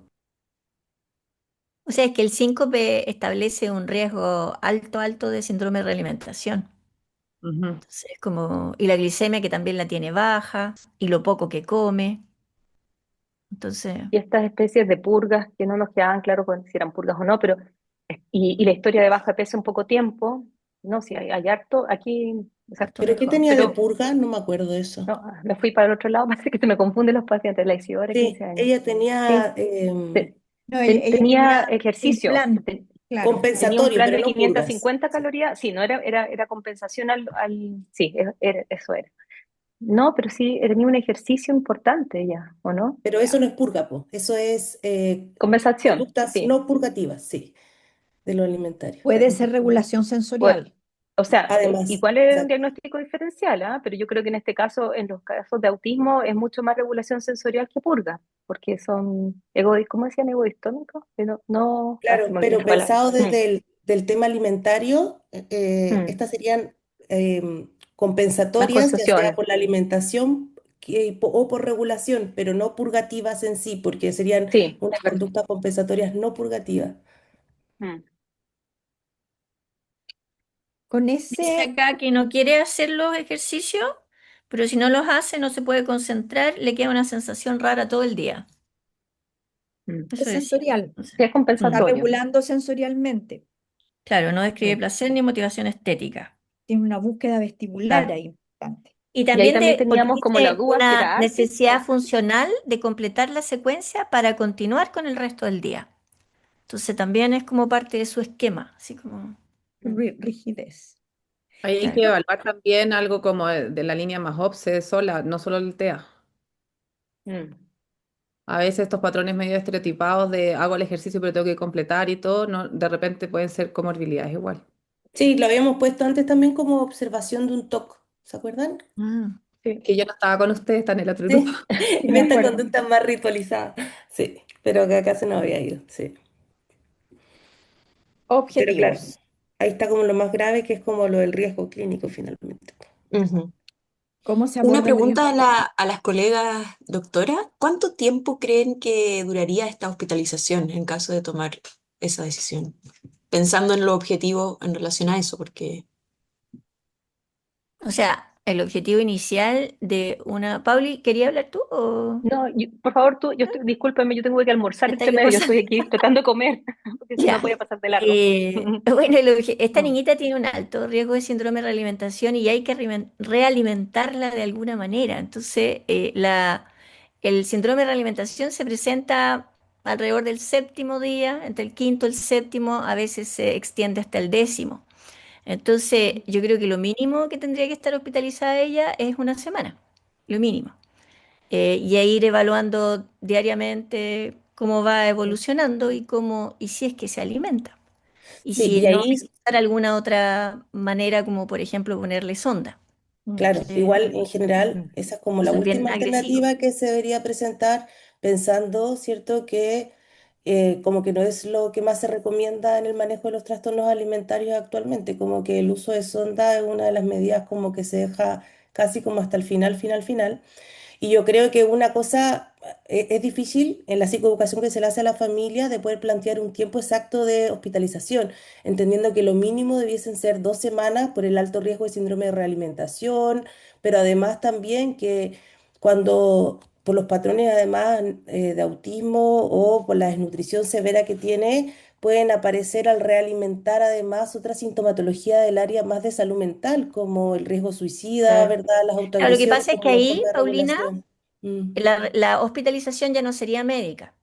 O sea, es que el síncope establece un riesgo alto, alto de síndrome de realimentación. Ujú. Entonces, y la glicemia que también la tiene baja, y lo poco que come. Entonces, Y estas especies de purgas que no nos quedaban claro si eran purgas o no, pero y la historia de baja de peso en poco tiempo, no, si hay harto, aquí, harto ¿Pero qué mejor. tenía de pero purga? No me acuerdo de eso. no, me fui para el otro lado, parece que se me confunden los pacientes, la Isidora, Sí, 15 años. ella Sí, tenía te- No, ella tenía tenía el ejercicio, plan, claro. tenía un compensatorio, plan pero de no purgas. 550 calorías, sí, no era compensación sí, eso era. No, pero sí, tenía un ejercicio importante ella, ¿o no? Pero eso no es purga, po. Eso es Compensación, conductas sí. no purgativas, sí. de lo alimentario. Puede ser regulación Pues, sensorial. o sea, Además, igual es un exacto. diagnóstico diferencial, ¿ah? Pero yo creo que en este caso, en los casos de autismo, es mucho más regulación sensorial que purga, porque son ¿cómo decían? Egoistónicos, que se Claro, me olvidó pero la palabra. pensado desde el del tema alimentario, Mm. estas serían Las compensatorias, ya sea concesiones, por la alimentación o por regulación, pero no purgativas en sí, porque serían sí, unas exacto. conductas compensatorias no purgativas. Mm. Con Dice ese, acá que no quiere hacer los ejercicios, pero si no los hace no se puede concentrar, le queda una sensación rara todo el día. Mm. es Eso decía. sensorial, No sé. Sí, es está compensatorio. regulando sensorialmente. Claro, no describe Mm. placer ni motivación estética. Tiene una búsqueda vestibular Claro. ahí importante. Y Y ahí también también porque teníamos como la dice duda si una era ARFID necesidad funcional de completar la secuencia para continuar con el resto del día. Entonces también es como parte de su esquema, así como, Mm. Rigidez. Ahí hay que claro. evaluar también algo como de la línea más OPSE sola, no solo el TEA. Mm. A veces estos patrones medio estereotipados de hago el ejercicio pero tengo que completar y todo, no, de repente pueden ser comorbilidades igual. Sí, lo habíamos puesto antes también como observación de un TOC, ¿se acuerdan? Ah. Sí. Que yo no estaba con ustedes, está en el otro grupo. Sí, Sí, en me esta acuerdo. conducta más ritualizada, sí, pero que acá se nos había ido, sí. Pero claro, Objetivos. ahí está como lo más grave, que es como lo del riesgo clínico finalmente. Ujú. ¿Cómo se Una aborda el pregunta riesgo? a las colegas, doctora. ¿Cuánto tiempo creen que duraría esta hospitalización en caso de tomar esa decisión? Pensando en lo objetivo en relación a eso, porque O sea, el objetivo inicial de una... Pauli, ¿quería hablar tú o No, por favor, discúlpame, yo tengo que almorzar está entre medio, yo estoy almorzando? aquí tratando de comer, porque si no Ya. puede pasar de largo. Bueno, esta Mm. niñita tiene un alto riesgo de síndrome de realimentación y hay que realimentarla de alguna manera. Entonces, el síndrome de realimentación se presenta alrededor del séptimo día, entre el quinto y el séptimo, a veces se extiende hasta el décimo. Entonces, yo creo que lo mínimo que tendría que estar hospitalizada ella es una semana, lo mínimo. Y a ir evaluando diariamente cómo va evolucionando y cómo, y si es que se alimenta. Y Sí, si y no ahí, necesitar alguna otra manera, como por ejemplo ponerle sonda, claro, que igual en general, Mm. esa es como la eso es bien última agresivo. alternativa que se debería presentar, pensando, ¿cierto?, que como que no es lo que más se recomienda en el manejo de los trastornos alimentarios actualmente, como que el uso de sonda es una de las medidas como que se deja casi como hasta el final, final, final. Y yo creo que una cosa es difícil en la psicoeducación que se le hace a la familia de poder plantear un tiempo exacto de hospitalización, entendiendo que lo mínimo debiesen ser 2 semanas por el alto riesgo de síndrome de realimentación, pero además también que cuando por los patrones además de autismo o por la desnutrición severa que tiene, pueden aparecer al realimentar además otra sintomatología del área más de salud mental, como el riesgo suicida, Claro. ¿verdad? Las Claro, lo que autoagresiones pasa es como que una ahí, forma de Paulina, regulación. Mm. la hospitalización ya no sería médica,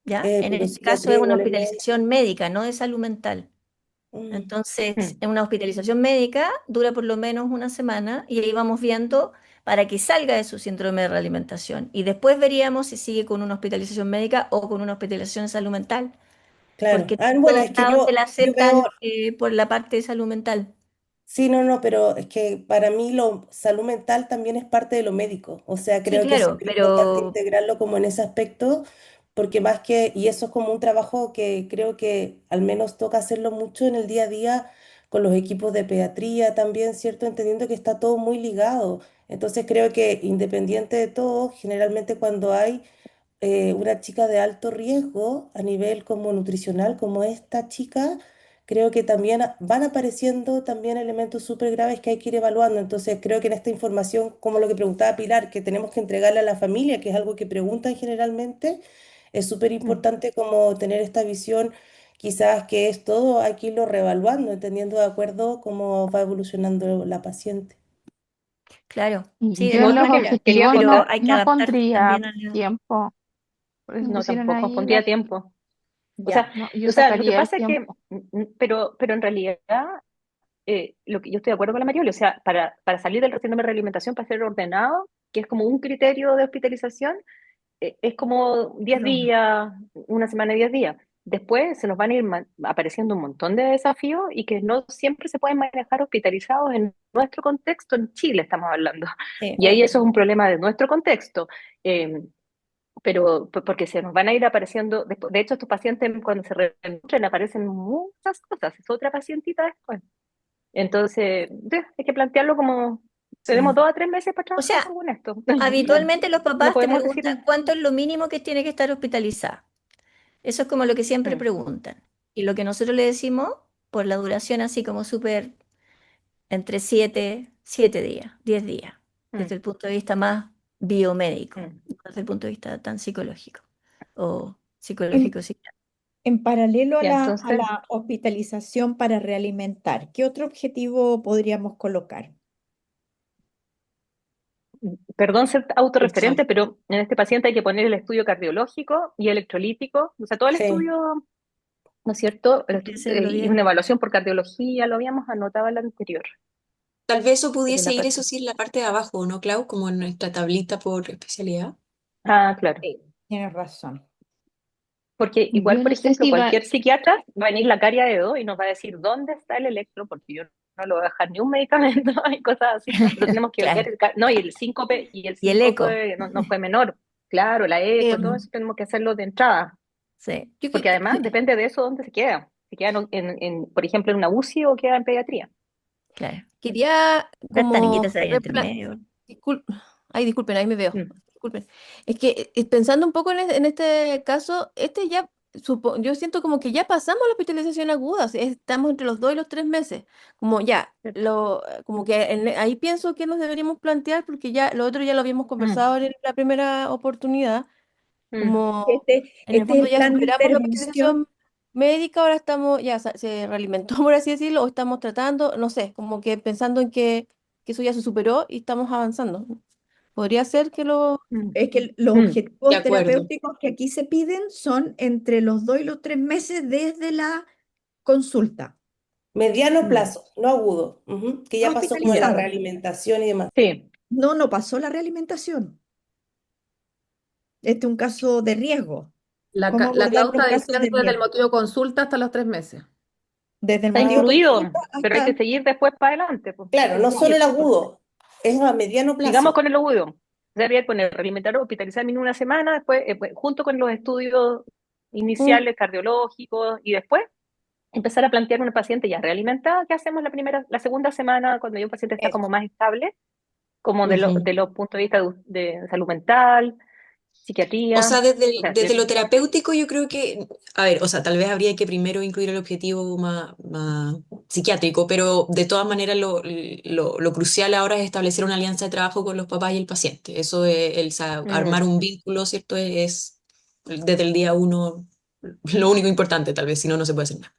¿ya? En Pero este caso psiquiatría es una igual es médica. hospitalización médica, no de salud mental. Mm. Entonces, Mm. en una hospitalización médica dura por lo menos una semana y ahí vamos viendo para que salga de su síndrome de realimentación. Y después veríamos si sigue con una hospitalización médica o con una hospitalización de salud mental, Claro. porque Ah, en bueno, todos es que lados te la yo veo. aceptan por la parte de salud mental. Sí, no, no, pero es que para mí lo salud mental también es parte de lo médico. O sea, Sí, creo que es claro, súper importante pero integrarlo como en ese aspecto, porque más que, y eso es como un trabajo que creo que al menos toca hacerlo mucho en el día a día con los equipos de pediatría también, ¿cierto? Entendiendo que está todo muy ligado. Entonces creo que independiente de todo, generalmente cuando hay una chica de alto riesgo a nivel como nutricional, como esta chica, creo que también van apareciendo también elementos súper graves que hay que ir evaluando. Entonces, creo que en esta información, como lo que preguntaba Pilar, que tenemos que entregarle a la familia, que es algo que preguntan generalmente, es súper Mm. importante como tener esta visión, quizás que es todo, hay que irlo reevaluando, entendiendo de acuerdo cómo va evolucionando la paciente. claro, sí, Y de yo todas en los maneras, Quería objetivos pero acotar, hay que no adaptarse pondría también a la... tiempo, por eso no, pusieron tampoco, ahí pondría tiempo. O sea, Ya. no, yo o sea, lo que sacaría el pasa es que, tiempo. pero en realidad, lo que yo estoy de acuerdo con la Marioli, o sea, para salir del síndrome de realimentación, para ser ordenado, que es como un criterio de hospitalización, es como 10 Solo uno. días, una semana y 10 días. después se nos van a ir apareciendo un montón de desafíos y que no siempre se pueden manejar hospitalizados en nuestro contexto, en Chile estamos hablando. Sí. Y ahí eso es un problema de nuestro contexto. Eh, pero porque se nos van a ir apareciendo, de hecho estos pacientes cuando se reencuentran aparecen muchas cosas, es otra pacientita después. Entonces, hay que plantearlo como, tenemos Sí. 2 a 3 meses para O trabajar sea, con esto. habitualmente los No papás te podemos decir, preguntan cuánto es lo mínimo que tiene que estar hospitalizada. Eso es como lo que siempre mm, preguntan. Y lo que nosotros le decimos, por la duración así como súper, entre 7 días, 10 días, mm, desde el punto de vista más biomédico, mm. no desde el punto de vista tan psicológico o En, psicológico psiquiátrico. en paralelo a Ya, a entonces, la hospitalización para realimentar, ¿qué otro objetivo podríamos colocar? perdón ser autorreferente, Exacto. pero en este paciente hay que poner el estudio cardiológico y electrolítico, o sea, todo el Sí. estudio, ¿no es cierto? Hay que hacerlo Y 10 una días. evaluación por cardiología, lo habíamos anotado en la anterior. Tal vez eso Pero pudiese la ir, parte- eso sí, en la parte de abajo, ¿no, Clau? Como en nuestra tablita por especialidad. Ah, claro. Sí, tienes razón. Porque igual, Yo por no sé ejemplo, si va, cualquier psiquiatra va a venir la caria de dedo y nos va a decir dónde está el electro, porque yo no le voy a dejar ni un medicamento y cosas así, pero tenemos que ver Claro. no, y el síncope, y el Y el eco. síncope no fue menor. Claro, la eco, todo Mm, eso tenemos que hacerlo de entrada, sí, Yo porque además depende de eso dónde se queda. Si queda por ejemplo, en una UCI o queda en pediatría. claro. quería Esta niñita como se veía entre medio. Discul- Ay, disculpen, ahí me veo. Mm, Disculpen. Es que pensando un poco en este caso, yo siento como que ya pasamos la hospitalización aguda, o sea, estamos entre los 2 y los 3 meses. Como ya, como que ahí pienso que nos deberíamos plantear, porque ya lo otro ya lo habíamos mm, conversado en la primera oportunidad, mm. como Este en el es fondo el ya plan de superamos la intervención. hospitalización médica, ahora estamos, ya se realimentó, por así decirlo, o estamos tratando, no sé, como que pensando en que eso ya se superó y estamos avanzando. Podría ser que lo... Mm, Es que los mm. De objetivos acuerdo. terapéuticos que aquí se piden son entre los 2 y los 3 meses desde la consulta. Mediano Mm. plazo, no agudo. Ujú. Que No ya pasó como la hospitalizado. realimentación y demás. Sí, No, no pasó la realimentación. Este es un caso de riesgo. La, ¿Cómo la abordar Clau los está casos de diciendo desde el riesgo? motivo de consulta hasta los 3 meses. Desde el está motivo de Ah, incluido, consulta pero hay que hasta... seguir después para adelante, pues, hay Claro, que no solo seguir. el agudo, es a mediano Sigamos plazo. con el agudo. Debería poner alimentar o hospitalizar en una semana, después, pues, junto con los estudios mm, iniciales cardiológicos, y después empezar a plantear una paciente ya realimentada, ¿qué hacemos la segunda semana cuando ya un paciente está como Eso. más estable, como Ujú. de los puntos de vista de salud mental, O sea, psiquiatría? O sea, desde lo terapéutico yo creo que, a ver, o sea, tal vez habría que primero incluir el objetivo más psiquiátrico, pero de todas maneras lo crucial ahora es establecer una alianza de trabajo con los papás y el paciente. Eso es, armar mm. un vínculo, ¿cierto? Desde el día uno lo único importante, tal vez, si no, no se puede hacer nada.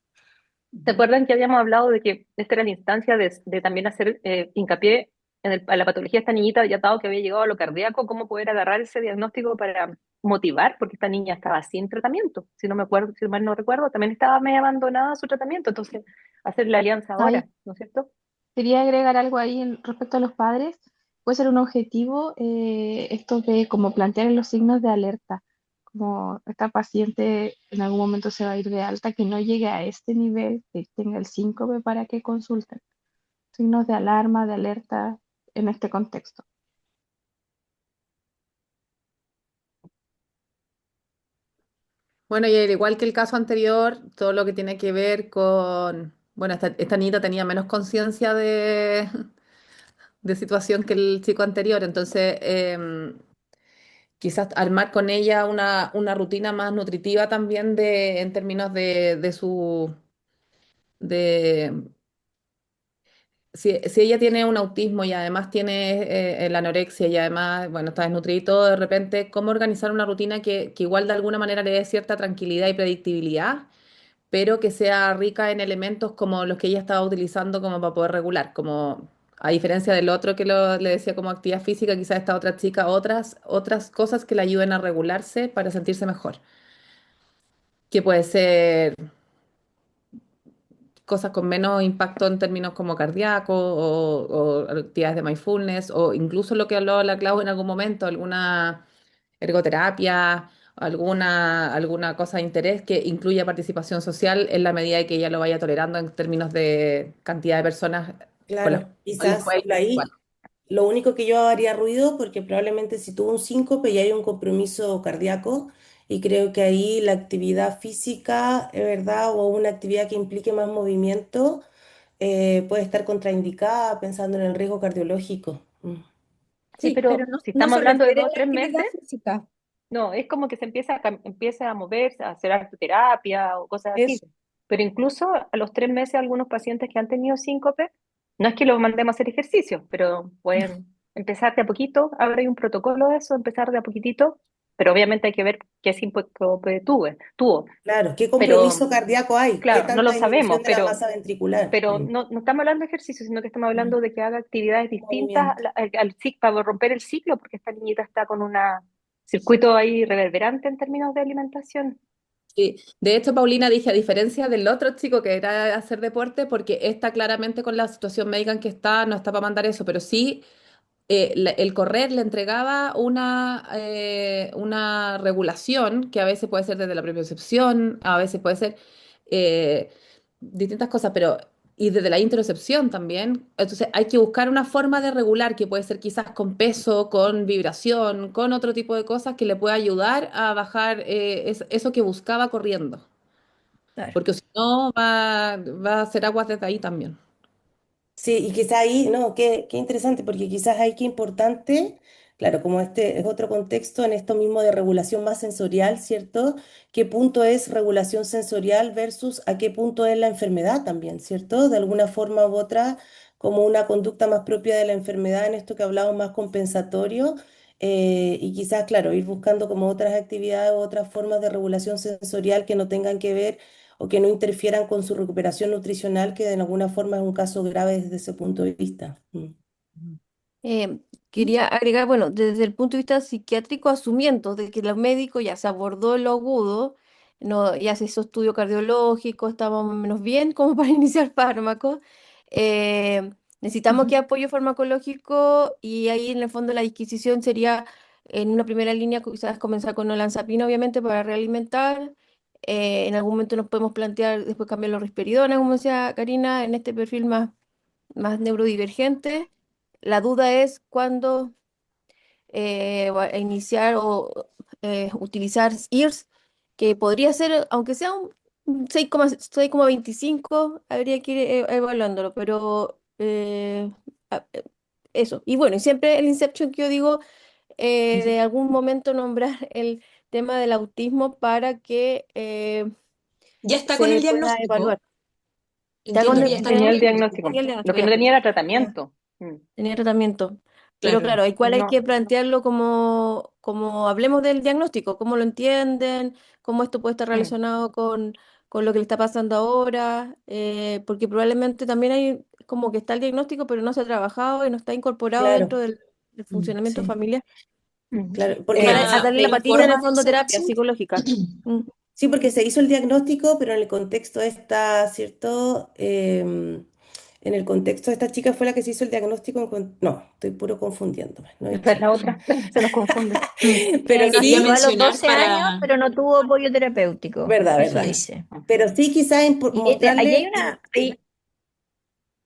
¿Se acuerdan que habíamos hablado de que esta era la instancia de también hacer hincapié a la patología de esta niñita, ya dado que había llegado a lo cardíaco, cómo poder agarrar ese diagnóstico para motivar? Porque esta niña estaba sin tratamiento, si no me acuerdo, si mal no recuerdo, también estaba medio abandonada su tratamiento, entonces hacer la alianza ahí ahora, ¿no es cierto? quería agregar algo ahí respecto a los padres. Puede ser un objetivo esto de como plantear los signos de alerta, como esta paciente en algún momento se va a ir de alta, que no llegue a este nivel, que tenga el síncope para que consulten. Signos de alarma, de alerta en este contexto. Bueno, y al igual que el caso anterior, todo lo que tiene que ver con, bueno, esta niña tenía menos conciencia de situación que el chico anterior, entonces quizás armar con ella una rutina más nutritiva también en términos de su, de, si ella tiene un autismo y además tiene la anorexia y además, bueno, está desnutrida y todo, de repente, ¿cómo organizar una rutina que igual de alguna manera le dé cierta tranquilidad y predictibilidad, pero que sea rica en elementos como los que ella estaba utilizando como para poder regular, como a diferencia del otro que le decía como actividad física, quizás esta otra chica, otras cosas que le ayuden a regularse para sentirse mejor, que puede ser cosas con menos impacto en términos como cardíacos o actividades de mindfulness o incluso lo que habló la Clau en algún momento, alguna ergoterapia, alguna cosa de interés que incluya participación social en la medida de que ella lo vaya tolerando en términos de cantidad de personas Claro, con las quizás cuales interactuar. ahí lo único que yo haría ruido, porque probablemente si tuvo un síncope ya hay un compromiso cardíaco, y creo que ahí la actividad física, es verdad, o una actividad que implique más movimiento, puede estar contraindicada pensando en el riesgo cardiológico. Sí, Sí, pero pero si no estamos se hablando de refiere a dos o la tres actividad meses, física. no, es como que se empieza a moverse, a hacer arteterapia o cosas así. Eso, Pero incluso a los 3 meses, algunos pacientes que han tenido síncope, no es que los mandemos a hacer ejercicios, pero pueden empezar de a poquito. Ahora hay un protocolo de eso, empezar de a poquitito, pero obviamente hay que ver qué síncope tuvo. claro, ¿qué Pero compromiso cardíaco hay? ¿Qué claro, no lo tanta sabemos, disminución de la masa ventricular? pero no estamos hablando de ejercicio, sino que estamos hablando de que haga actividades distintas Movimiento. para romper el ciclo, porque esta niñita está con un circuito ahí reverberante en términos de alimentación. Sí. De hecho, Paulina, dije, a diferencia del otro chico que era hacer deporte, porque está claramente con la situación médica en que está, no está para mandar eso, pero sí el correr le entregaba una regulación que a veces puede ser desde la propiocepción, a veces puede ser eh, distintas cosas, pero y desde la interocepción también. Entonces hay que buscar una forma de regular que puede ser quizás con peso, con vibración, con otro tipo de cosas que le pueda ayudar a bajar eso que buscaba corriendo, Claro. porque si no va a ser aguas desde ahí también. Sí, y quizá ahí, no, qué interesante, porque quizás ahí qué importante, claro, como este es otro contexto en esto mismo de regulación más sensorial, ¿cierto? ¿Qué punto es regulación sensorial versus a qué punto es la enfermedad también, ¿cierto? De alguna forma u otra, como una conducta más propia de la enfermedad en esto que hablamos más compensatorio, y quizás, claro, ir buscando como otras actividades u otras formas de regulación sensorial que no tengan que ver o que no interfieran con su recuperación nutricional, que de alguna forma es un caso grave desde ese punto de vista. Eh, Quería agregar, bueno, desde el punto de vista psiquiátrico, asumiendo de que los médicos ya se abordó lo agudo, no, ya se hizo estudio cardiológico, estaba más o menos bien como para iniciar fármacos. Necesitamos que Ujú. apoyo farmacológico y ahí en el fondo la disquisición sería en una primera línea quizás comenzar con olanzapina, obviamente, para realimentar. En algún momento nos podemos plantear después cambiar los risperidona, como decía Karina, en este perfil más neurodivergente. La duda es cuándo a iniciar o utilizar IRS, que podría ser, aunque sea un 6,25, habría que ir evaluándolo, pero eso. Y bueno, y siempre el Inception que yo digo, de algún momento nombrar el tema del autismo para que Ya está con el se pueda diagnóstico. evaluar. Está Entiendo con que ya el está con Tenía el el diagnóstico, diagnóstico. diagnóstico. tenía el Lo que no diagnóstico. tenía era Ya. tratamiento. Tenía tratamiento. Pero Claro. claro, igual hay que No. plantearlo como hablemos del diagnóstico, cómo lo entienden, cómo esto puede estar Mm. relacionado con lo que le está pasando ahora, porque probablemente también hay como que está el diagnóstico, pero no se ha trabajado y no está incorporado dentro Claro, del funcionamiento sí, familiar. Mm. claro, Llegar porque a darle ¿Me la patita en el informas de fondo ese terapia caso? psicológica. Mm. sí, porque se hizo el diagnóstico, pero en el contexto está, ¿cierto? En el contexto de esta chica fue la que se hizo el diagnóstico. No, estoy puro confundiéndome, no es Esta es la chica. otra, se nos confunde. Mm. Pero Quería Diagnosticó sí, a los mencionar 12 años, para... pero no tuvo apoyo terapéutico. verdad, Eso verdad. dice. Pero sí quizás Y ahí hay mostrarle una,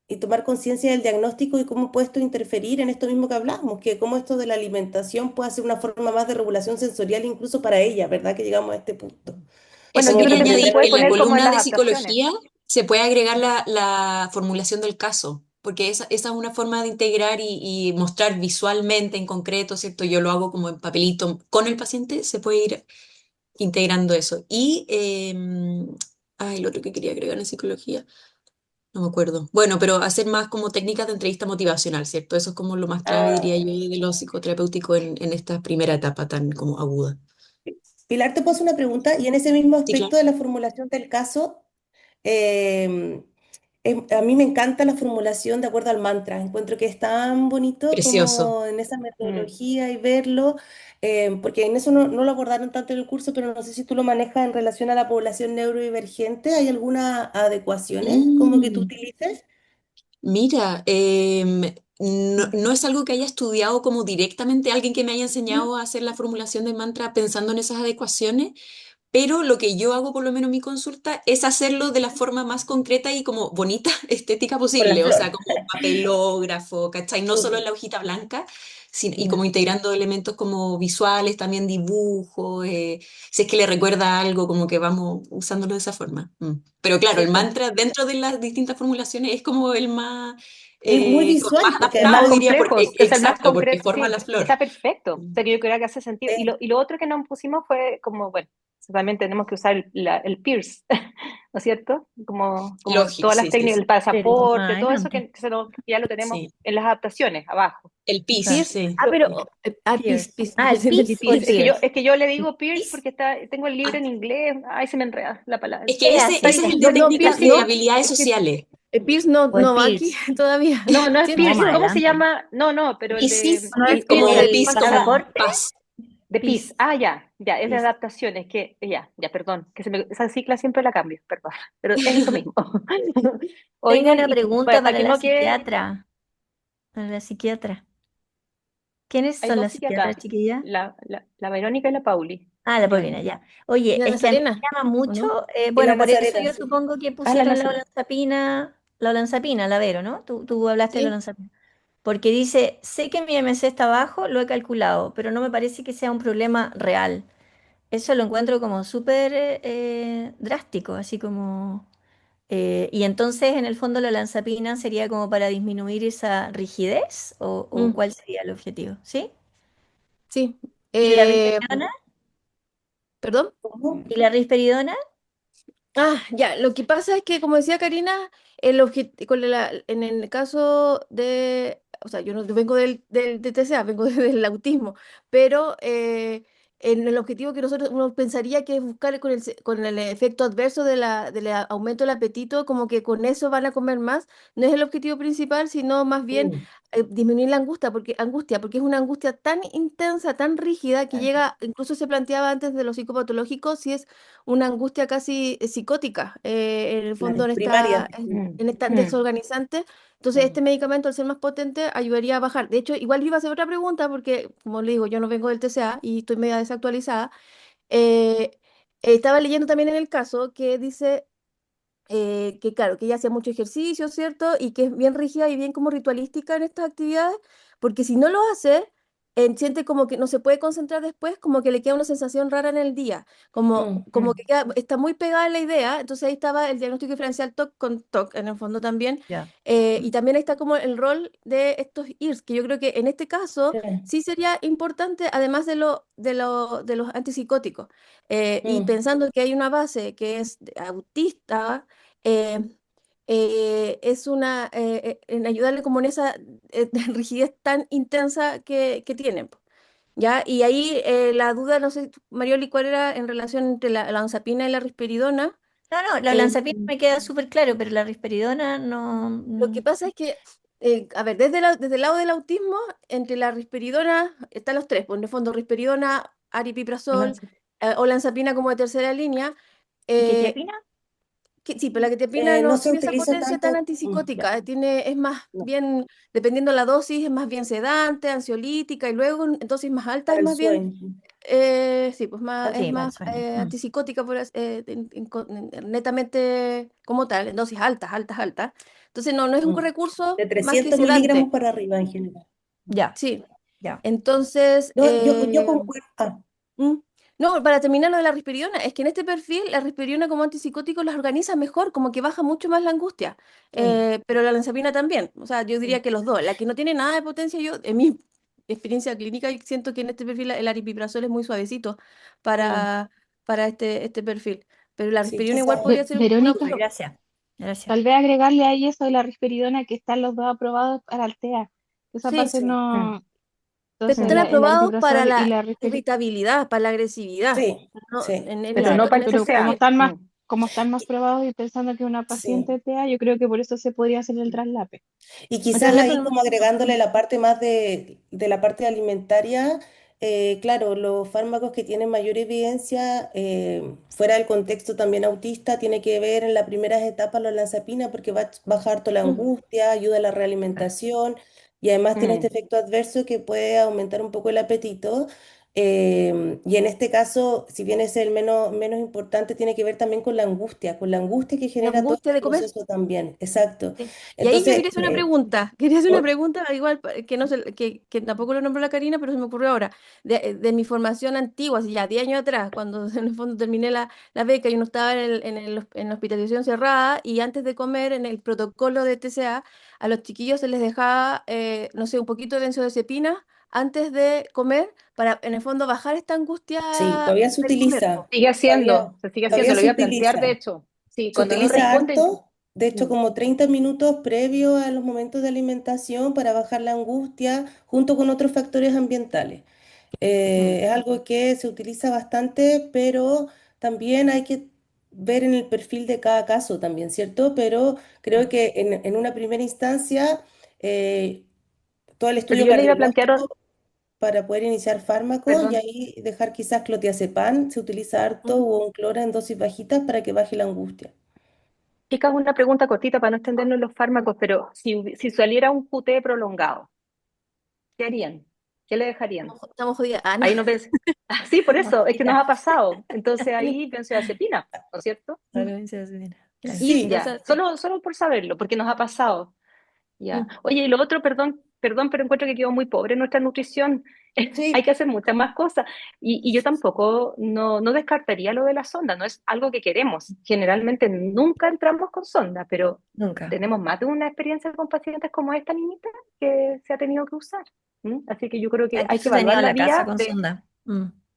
y tomar conciencia del diagnóstico y cómo puede esto interferir en esto mismo que hablamos, que cómo esto de la alimentación puede ser una forma más de regulación sensorial incluso para ella, ¿verdad? Que llegamos a este punto. Bueno, Eso Como yo quería creo que se añadir, comprender puede que en la poner como en columna las de actuaciones. psicología se puede agregar la formulación del caso, porque esa es una forma de integrar y mostrar visualmente en concreto, ¿cierto? Yo lo hago como en papelito con el paciente, se puede ir integrando eso. Y, ay, lo otro que quería agregar en psicología, no me acuerdo. Bueno, pero hacer más como técnicas de entrevista motivacional, ¿cierto? Eso es como lo más clave, diría yo, Ah, de lo psicoterapéutico en esta primera etapa tan como aguda. Pilar, te puedo hacer una pregunta y en ese mismo Sí, aspecto claro. de la formulación del caso, em, a mí me encanta la formulación de acuerdo al mantra. Encuentro que es tan bonito Precioso. como en esa Mm. metodología y verlo, porque en eso no lo abordaron tanto en el curso, pero no sé si tú lo manejas en relación a la población neurodivergente. ¿Hay algunas adecuaciones como que tú Mm. utilices? Mira, no es algo que haya estudiado como directamente alguien que me haya enseñado a hacer la formulación del mantra pensando en esas adecuaciones, pero lo que yo hago, por lo menos en mi consulta, es hacerlo de la forma más concreta y como bonita, estética Con la posible, o sea, flor. como papelógrafo, ¿cachai? No solo en Súper. la hojita blanca, y Ya. como integrando elementos como visuales, también dibujos, si es que le recuerda algo, como que vamos usándolo de esa forma. Pero claro, el Súper. mantra dentro de las distintas formulaciones es como el más, Es muy como visual, más porque El más adaptado, además diría, complejo, porque, es el más exacto, porque concreto, forma sí, la flor. está perfecto. O sea, que yo creo que hace sentido. eh, Y lo otro que nos pusimos fue como, bueno, también tenemos que usar el Pierce, ¿no es cierto? Como Lógico, todas las sí, sí, técnicas, sí. el Pero pasaporte, más todo eso adelante. que ya lo tenemos Sí. en las adaptaciones, abajo. El PIS, Claro. Pierce. sí. Ah, Lo- pero Pierce, Pierce. Pierce, Ah, el entendí PIS o el Pierce. Pierce. es que yo le digo Pierce PIS. porque tengo el libro en inglés, ay, se me enreda la palabra. Es que ese Así. es el de No, no, técnicas Pierce de no. habilidades Es que sociales. Pierce no, O el no va aquí Pierce. todavía. No, no es Siento No, que Pierce, más no. ¿cómo se adelante. llama? No, pero el PIS, ¿No es Pierce como Pierce es el PIS como pasaporte? paz. de Pierce, PIS. Ah, ya, es de Pierce. adaptaciones, perdón, esa cicla siempre la cambio, perdón, pero es lo mismo. Tengo Oigan, una y pregunta para para que la no quede, psiquiatra. Para la psiquiatra. ¿Quiénes hay son dos las psiquiatras, psiquiatras, chiquillas? la Verónica y la Pauli. Ah, la Yo. Paulina, ya. Oye, ¿La es que a mí me Nazarena? llama ¿O no? mucho, y la bueno, por eso Nazarena, yo sí. supongo que Ah, la pusieron Nazarena. la olanzapina, la Vero, ¿no? Tú hablaste de la Sí. olanzapina. Porque dice, sé que mi MC está bajo, lo he calculado, pero no me parece que sea un problema real. Eso lo encuentro como súper drástico, así como... y entonces, en el fondo, la olanzapina sería como para disminuir esa rigidez, o Mm, ¿cuál sería el objetivo? ¿Sí? sí. ¿Y la Eh, risperidona? ¿Perdón? ¿Cómo? ¿Y la risperidona? Ah, ya, lo que pasa es que, como decía Karina, en el caso de, o sea, yo no vengo del TCA, vengo del autismo, pero en el objetivo que nosotros, uno pensaría que es buscar con el efecto adverso del aumento del apetito, como que con eso van a comer más, no es el objetivo principal, sino más bien Mm. disminuir la angustia, porque es una angustia tan intensa, tan rígida, que llega, incluso se planteaba antes de lo psicopatológico, si es una angustia casi psicótica, en el fondo Claro, primaria. en esta Mm. desorganizante. Entonces, Mm. este medicamento, al ser más potente, ayudaría a bajar. De hecho, igual iba a hacer otra pregunta, porque, como le digo, yo no vengo del TCA y estoy media desactualizada. Eh, Estaba leyendo también en el caso que dice que claro, que ella hacía mucho ejercicio, ¿cierto? Y que es bien rígida y bien como ritualística en estas actividades, porque si no lo hace, siente como que no se puede concentrar después, como que le queda una sensación rara en el día, como que está muy pegada a la idea, entonces ahí estaba el diagnóstico diferencial TOC con TOC en el fondo también, Ya. y también ahí está como el rol de estos IRS, que yo creo que en este caso Sí. sí sería importante, además de los antipsicóticos, y Mm. pensando que hay una base que es autista, eh, es en ayudarle como en esa rigidez tan intensa que tienen, po, ¿ya? Y ahí la duda, no sé, Marioli, ¿cuál era en relación entre la olanzapina y la risperidona? No, no, la Eh, olanzapina me queda súper claro, pero la risperidona no, lo que pasa es que, a ver, desde el lado del autismo, entre la risperidona, están los tres, pues en el fondo risperidona, aripiprazol, olanzapina como de tercera línea. ¿Y qué eh, tiapina? Sí, pero la quetiapina No no se tiene esa utiliza potencia tan tanto. Ya. antipsicótica, es más No, bien, dependiendo de la dosis, es más bien sedante, ansiolítica, y luego en dosis más altas para es el más bien, sueño. sí, pues más, es Sí, para el más sueño. antipsicótica netamente como tal, en dosis altas, altas, altas. Entonces no es un Mm. recurso De más que 300 miligramos sedante, para arriba en general. Ya, sí. ya. Entonces, No, yo concuerdo. Mm. No, para terminar lo de la risperidona, es que en este perfil la risperidona como antipsicótico las organiza mejor, como que baja mucho más la angustia, Sí, pero la olanzapina también, o sea, yo diría sí, que los dos, la que no tiene nada de potencia, yo en mi experiencia clínica yo siento que en este perfil el aripiprazol es muy suavecito mm, para, para este perfil, pero la sí, risperidona quizás. igual podría ser una Verónica, Ay, opción. gracias. Gracias. tal vez agregarle ahí eso de la risperidona que están los dos aprobados para el TEA. Esa Sí, parte Sí, no. pero Entonces, están el aprobados para aripiprazol y la la risperidona. irritabilidad, para la agresividad, sí, no, sí, en pero ese, no claro. para en el ese Pero como TCA. perfil. están más, Mm. como están más probados y pensando que una paciente Sí. TEA, yo creo que por eso se podría hacer el traslape. Y El quizás traslape ahí no. como agregándole la parte más de la parte alimentaria, claro, los fármacos que tienen mayor evidencia fuera del contexto también autista tiene que ver en las primeras etapas la olanzapina porque va a bajar toda la Mm, angustia, ayuda a la realimentación y además tiene este Mm. efecto adverso que puede aumentar un poco el apetito. Y en este caso, si bien es el menos importante, tiene que ver también con la angustia que La genera todo angustia este de comer. proceso también. Exacto. Sí. Y ahí yo Entonces, quería hacer una o- pregunta, igual que no sé, que tampoco lo nombró la Karina, pero se me ocurrió ahora, de mi formación antigua, así ya 10 años atrás, cuando en el fondo terminé la beca y uno estaba en la hospitalización cerrada y antes de comer en el protocolo de TCA, a los chiquillos se les dejaba, no sé, un poquito de benzodiazepina antes de comer para en el fondo bajar esta sí, angustia todavía se pericomer, utiliza, po. Sigue todavía, haciendo, se sigue haciendo, todavía lo se voy a plantear de utiliza. hecho. Sí, Se cuando no utiliza responden. harto, de hecho, Mm, como 30 minutos previo a los momentos de alimentación para bajar la angustia, junto con otros factores ambientales. mm. Es algo que se utiliza bastante, pero también hay que ver en el perfil de cada caso también, ¿cierto? Pero creo que en una primera instancia, eh, todo el Pero estudio yo le iba a plantear, cardiológico para poder iniciar fármacos y perdón. ahí dejar quizás clotazepam, se utiliza harto, Ujú. o un clora en dosis bajitas para que baje la angustia. Chicas, una pregunta cortita para no extendernos en los fármacos, pero si saliera un QT prolongado, ¿qué harían? ¿Qué le dejarían? Estamos jodidas. Ah, no. Ahí no ves. Sí, por eso, es que nos Mira, ha pasado. Entonces ahí benzodiazepina, ¿no es cierto? Valencia, claro. Sí, O Ya, sea, sí. solo por saberlo, porque nos ha pasado. Ya. Mm. Oye, y lo otro, perdón, pero encuentro que quedó muy pobre nuestra nutrición. Hay sí. que hacer muchas más cosas. Y yo tampoco no descartaría lo de la sonda, no es algo que queremos. Generalmente nunca entramos con sonda, pero Nunca. tenemos más de una experiencia con pacientes como esta niñita que se ha tenido que usar. ¿Mm? Así que yo creo que Ah, yo hay que he tenido evaluar en la casa con sonda.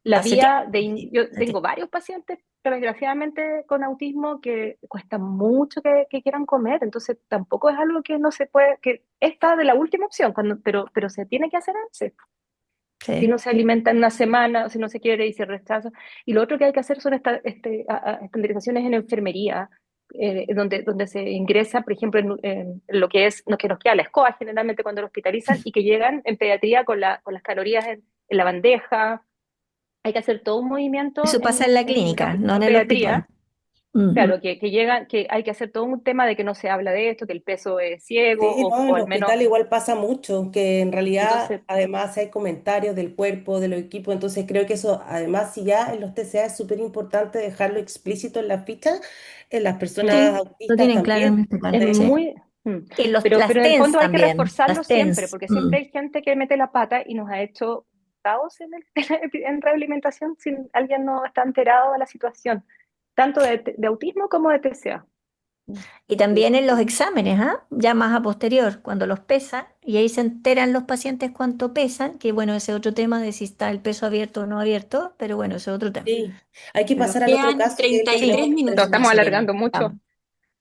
la Hace vía tiempo. de, Sí, yo hace tengo tiempo. varios pacientes, pero desgraciadamente con autismo que cuesta mucho que quieran comer, entonces tampoco es algo que no se puede, que está de la última opción, pero se tiene que hacer antes. Si Sí. no se alimenta en una semana, o si no se quiere y se rechaza. Y lo otro que hay que hacer son estandarizaciones en enfermería, donde se ingresa, por ejemplo, en lo que es, lo que nos queda la escoba generalmente cuando lo hospitalizan y que llegan en pediatría con las calorías en la bandeja. Hay que hacer todo un movimiento Eso pasa en la clínica, no en en el hospital. pediatría. Mm. Claro, que llegan, que hay que hacer todo un tema de que no se habla de esto, que el peso es ciego, Sí, no, en o el al menos. hospital igual pasa mucho, que en realidad Entonces, además hay comentarios del cuerpo, de los equipos, entonces creo que eso, además, si ya en los TCA es súper importante dejarlo explícito en la ficha, en las personas Sí, lo autistas tienen claro en también. el es hospital. Sí. muy. mm. Y Pero las en el TENS fondo hay que también, reforzarlo las siempre, TENS. porque siempre hay gente que mete la pata y nos ha hecho caos en realimentación si alguien no está enterado de la situación, tanto de autismo como de TCA. Y también en los exámenes, ¿ah? Ya más a posterior, cuando los pesan, y ahí se enteran los pacientes cuánto pesan, que bueno, ese es otro tema de si está el peso abierto o no abierto, pero bueno, ese es otro tema. Sí, hay que Pero pasar al otro Quedan caso, que es el treinta que y Sí, tenemos tres que lo minutos estamos más, presentar. alargando Serena. mucho. vamos.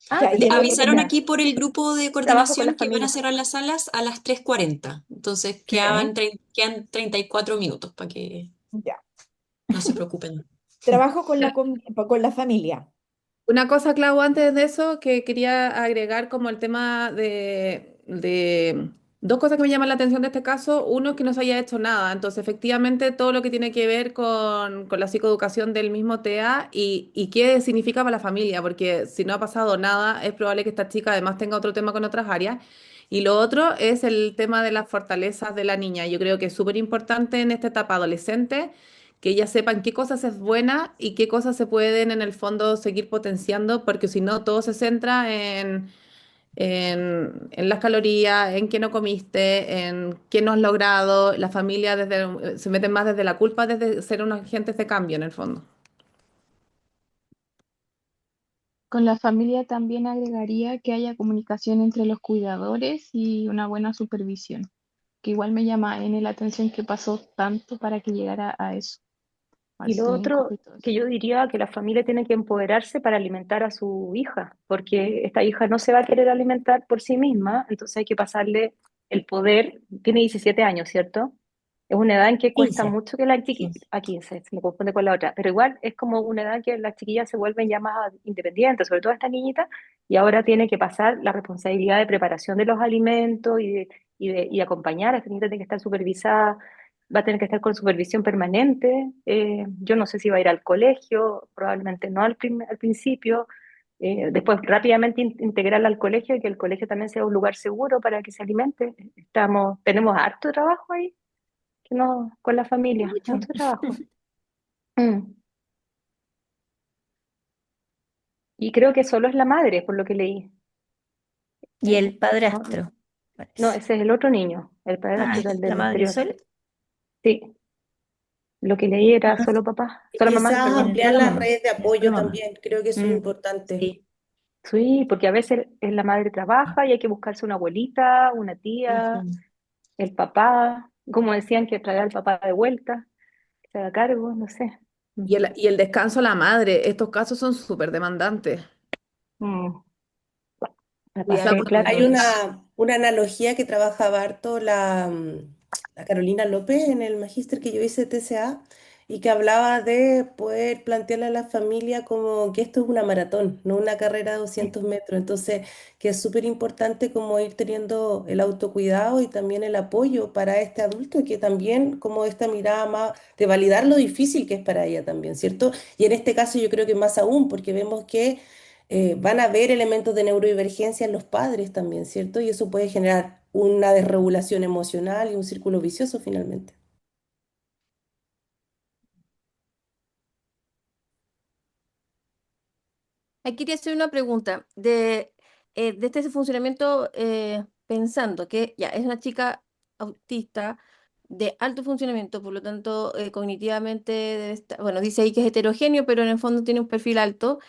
Ah, Ya, y el otro Avisaron ya. aquí por el grupo de Trabajo con la coordinación que van a familia. cerrar las salas a las 3:40. Entonces Sí, quedan 34 minutos para que Ya. no se preocupen. Trabajo con la familia. Una cosa, Clau, antes de eso, que quería agregar como el tema de dos cosas que me llaman la atención de este caso. Uno es que no se haya hecho nada. Entonces, efectivamente, todo lo que tiene que ver con la psicoeducación del mismo TEA y qué significa para la familia, porque si no ha pasado nada, es probable que esta chica además tenga otro tema con otras áreas. Y lo otro es el tema de las fortalezas de la niña. Yo creo que es súper importante en esta etapa adolescente que ellas sepan qué cosas es buena y qué cosas se pueden en el fondo seguir potenciando, porque si no todo se centra en las calorías, en qué no comiste, en qué no has logrado. La familia se meten más desde la culpa, desde ser unos agentes de cambio en el fondo. Con la familia también agregaría que haya comunicación entre los cuidadores y una buena supervisión, que igual me llama en la atención que pasó tanto para que llegara a eso, al Y lo 5 otro y todo que eso. yo diría que la familia tiene que empoderarse para alimentar a su hija, porque esta hija no se va a querer alimentar por sí misma, entonces hay que pasarle el poder. Tiene 17 años, ¿cierto? Es una edad en que cuesta 15, mucho que la chiquilla, 15. a 15, se me confunde con la otra, pero igual es como una edad en que las chiquillas se vuelven ya más independientes, sobre todo esta niñita, y ahora tiene que pasar la responsabilidad de preparación de los alimentos y acompañar. A esta niñita tiene que estar supervisada, va a tener que estar con supervisión permanente. Yo no sé si va a ir al colegio, probablemente no al principio. Después rápidamente integrarla al colegio y que el colegio también sea un lugar seguro para que se alimente. Tenemos harto trabajo ahí que no, con la familia, Mucho. mucho trabajo. Mm. Y creo que solo es la madre, por lo que leí. Y el No, padrastro, no, parece. ese es el otro niño, el Ah, padrastro era el la del madre anterior. sola. Sí, lo que leí era Más, solo papá, y solo mamá, quizás perdón. ampliar Solo las mamá. redes de Solo apoyo mamá. también, creo que eso es Mm, importante. Sí. sí, porque a veces la madre trabaja y hay que buscarse una abuelita, una tía, Ujú. el papá, como decían, que traer al papá de vuelta, que se haga cargo, no sé. Mm. Y el descanso a la madre, estos casos son súper demandantes. Mm. Cuidar Aparte, de los claro. Hay niños. una analogía que trabaja harto la Carolina López en el magíster que yo hice de TCA y que hablaba de poder plantearle a la familia como que esto es una maratón, no una carrera de 200 metros. Entonces, que es súper importante como ir teniendo el autocuidado y también el apoyo para este adulto y que también como esta mirada más de validar lo difícil que es para ella también, ¿cierto? Y en este caso yo creo que más aún porque vemos que van a haber elementos de neurodivergencia en los padres también, ¿cierto? Y eso puede generar una desregulación emocional y un círculo vicioso finalmente. Aquí quería hacer una pregunta de este funcionamiento, pensando que ya es una chica autista de alto funcionamiento, por lo tanto, cognitivamente debe estar, bueno, dice ahí que es heterogéneo, pero en el fondo tiene un perfil alto,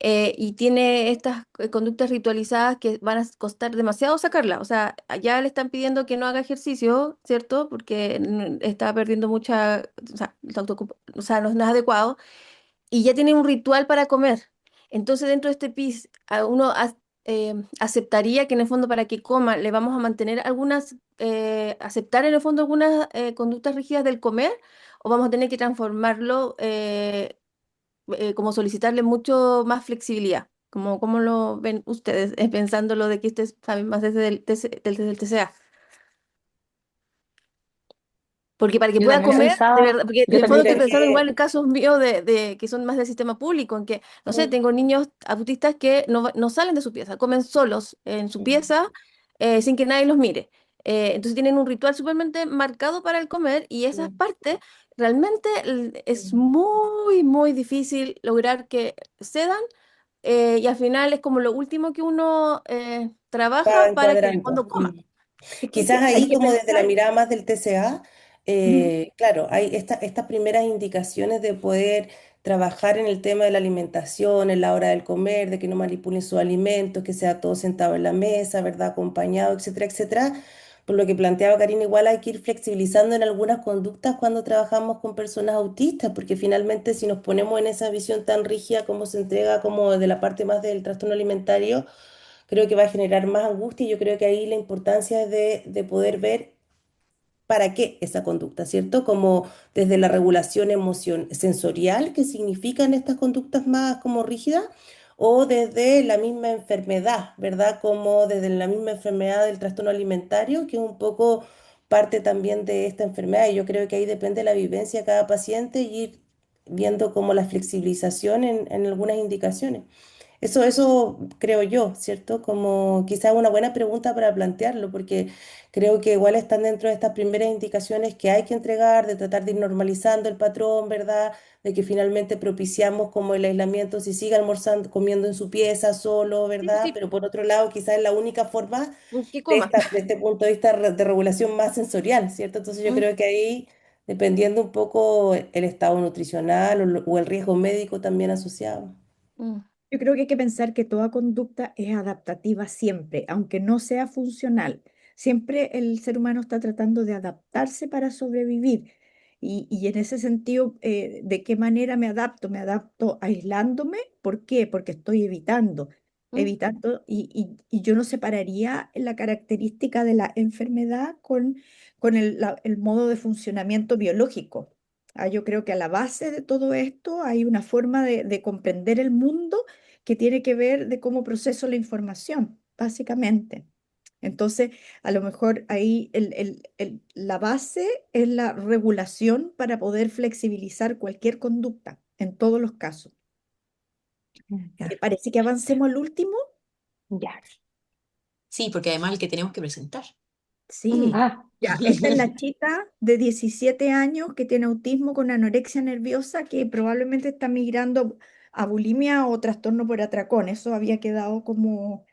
y tiene estas conductas ritualizadas que van a costar demasiado sacarla. O sea, ya le están pidiendo que no haga ejercicio, ¿cierto? Porque está perdiendo mucha, o sea, o sea, no es adecuado y ya tiene un ritual para comer. Entonces, dentro de este PIS, aceptaría que en el fondo para que coma le vamos a mantener algunas, aceptar en el fondo algunas conductas rígidas del comer, o vamos a tener que transformarlo, como solicitarle mucho más flexibilidad. ¿Cómo lo ven ustedes, pensándolo de que este saben más desde desde el TCA? Porque para que Yo pueda también comer, de pensaba, verdad, porque en yo el fondo también estoy Mira pensando pensaba. igual que en casos míos que son más del sistema público, en que, no sé, mm, tengo niños autistas que no salen de su pieza, comen solos en su mm, pieza, sin que nadie los mire. Entonces tienen un ritual súpermente marcado para el comer, y esas mm, partes realmente es mm, muy, muy difícil lograr que cedan, y al final es como lo último que uno va trabaja para que en el encuadrando. fondo coma. Quizás Hay ahí, que como desde la pensar. mirada más del TCA, Ujú. claro, hay estas primeras indicaciones de poder trabajar en el tema de la alimentación, en la hora del comer, de que no manipulen sus alimentos, que sea todo sentado en la mesa, ¿verdad? Acompañado, etcétera, etcétera. Por lo que planteaba Karina, igual hay que ir flexibilizando en algunas conductas cuando trabajamos con personas autistas, porque finalmente si nos ponemos en esa visión tan rígida como se entrega como de la parte más del trastorno alimentario, creo que va a generar más angustia y yo creo que ahí la importancia es de poder ver para qué esa conducta, ¿cierto? Como desde la regulación sensorial, que significan estas conductas más como rígidas, o desde la misma enfermedad, ¿verdad? Como desde la misma enfermedad del trastorno alimentario, que es un poco parte también de esta enfermedad. Y yo creo que ahí depende de la vivencia de cada paciente y ir viendo como la flexibilización en algunas indicaciones. Eso creo yo, ¿cierto? Como quizás una buena pregunta para plantearlo, porque creo que igual están dentro de estas primeras indicaciones que hay que entregar, de tratar de ir normalizando el patrón, ¿verdad? De que finalmente propiciamos como el aislamiento, si sigue almorzando, comiendo en su pieza solo, Sí, sí, ¿verdad? sí, Pero por otro lado, quizás es la única forma que coma. de este punto de vista de regulación más sensorial, ¿cierto? Entonces yo Mm, creo que ahí, dependiendo un poco el estado nutricional o el riesgo médico también asociado. mm. Yo creo que hay que pensar que toda conducta es adaptativa siempre, aunque no sea funcional. Siempre el ser humano está tratando de adaptarse para sobrevivir. Y en ese sentido, ¿de qué manera me adapto? Me adapto aislándome. ¿Por qué? Porque estoy evitando, Mm, y yo no separaría la característica de la enfermedad con el modo de funcionamiento biológico. Yo creo que a la base de todo esto hay una forma de comprender el mundo que tiene que ver de cómo proceso la información, básicamente. Entonces, a lo mejor ahí la base es la regulación para poder flexibilizar cualquier conducta en todos los casos. ¿Te parece que avancemos al último? Ya. Sí, porque además el que tenemos que presentar. Sí. Ah, Ya, esta es la chica de 17 años que tiene autismo con anorexia nerviosa que probablemente está migrando a bulimia o trastorno por atracón. Eso había quedado como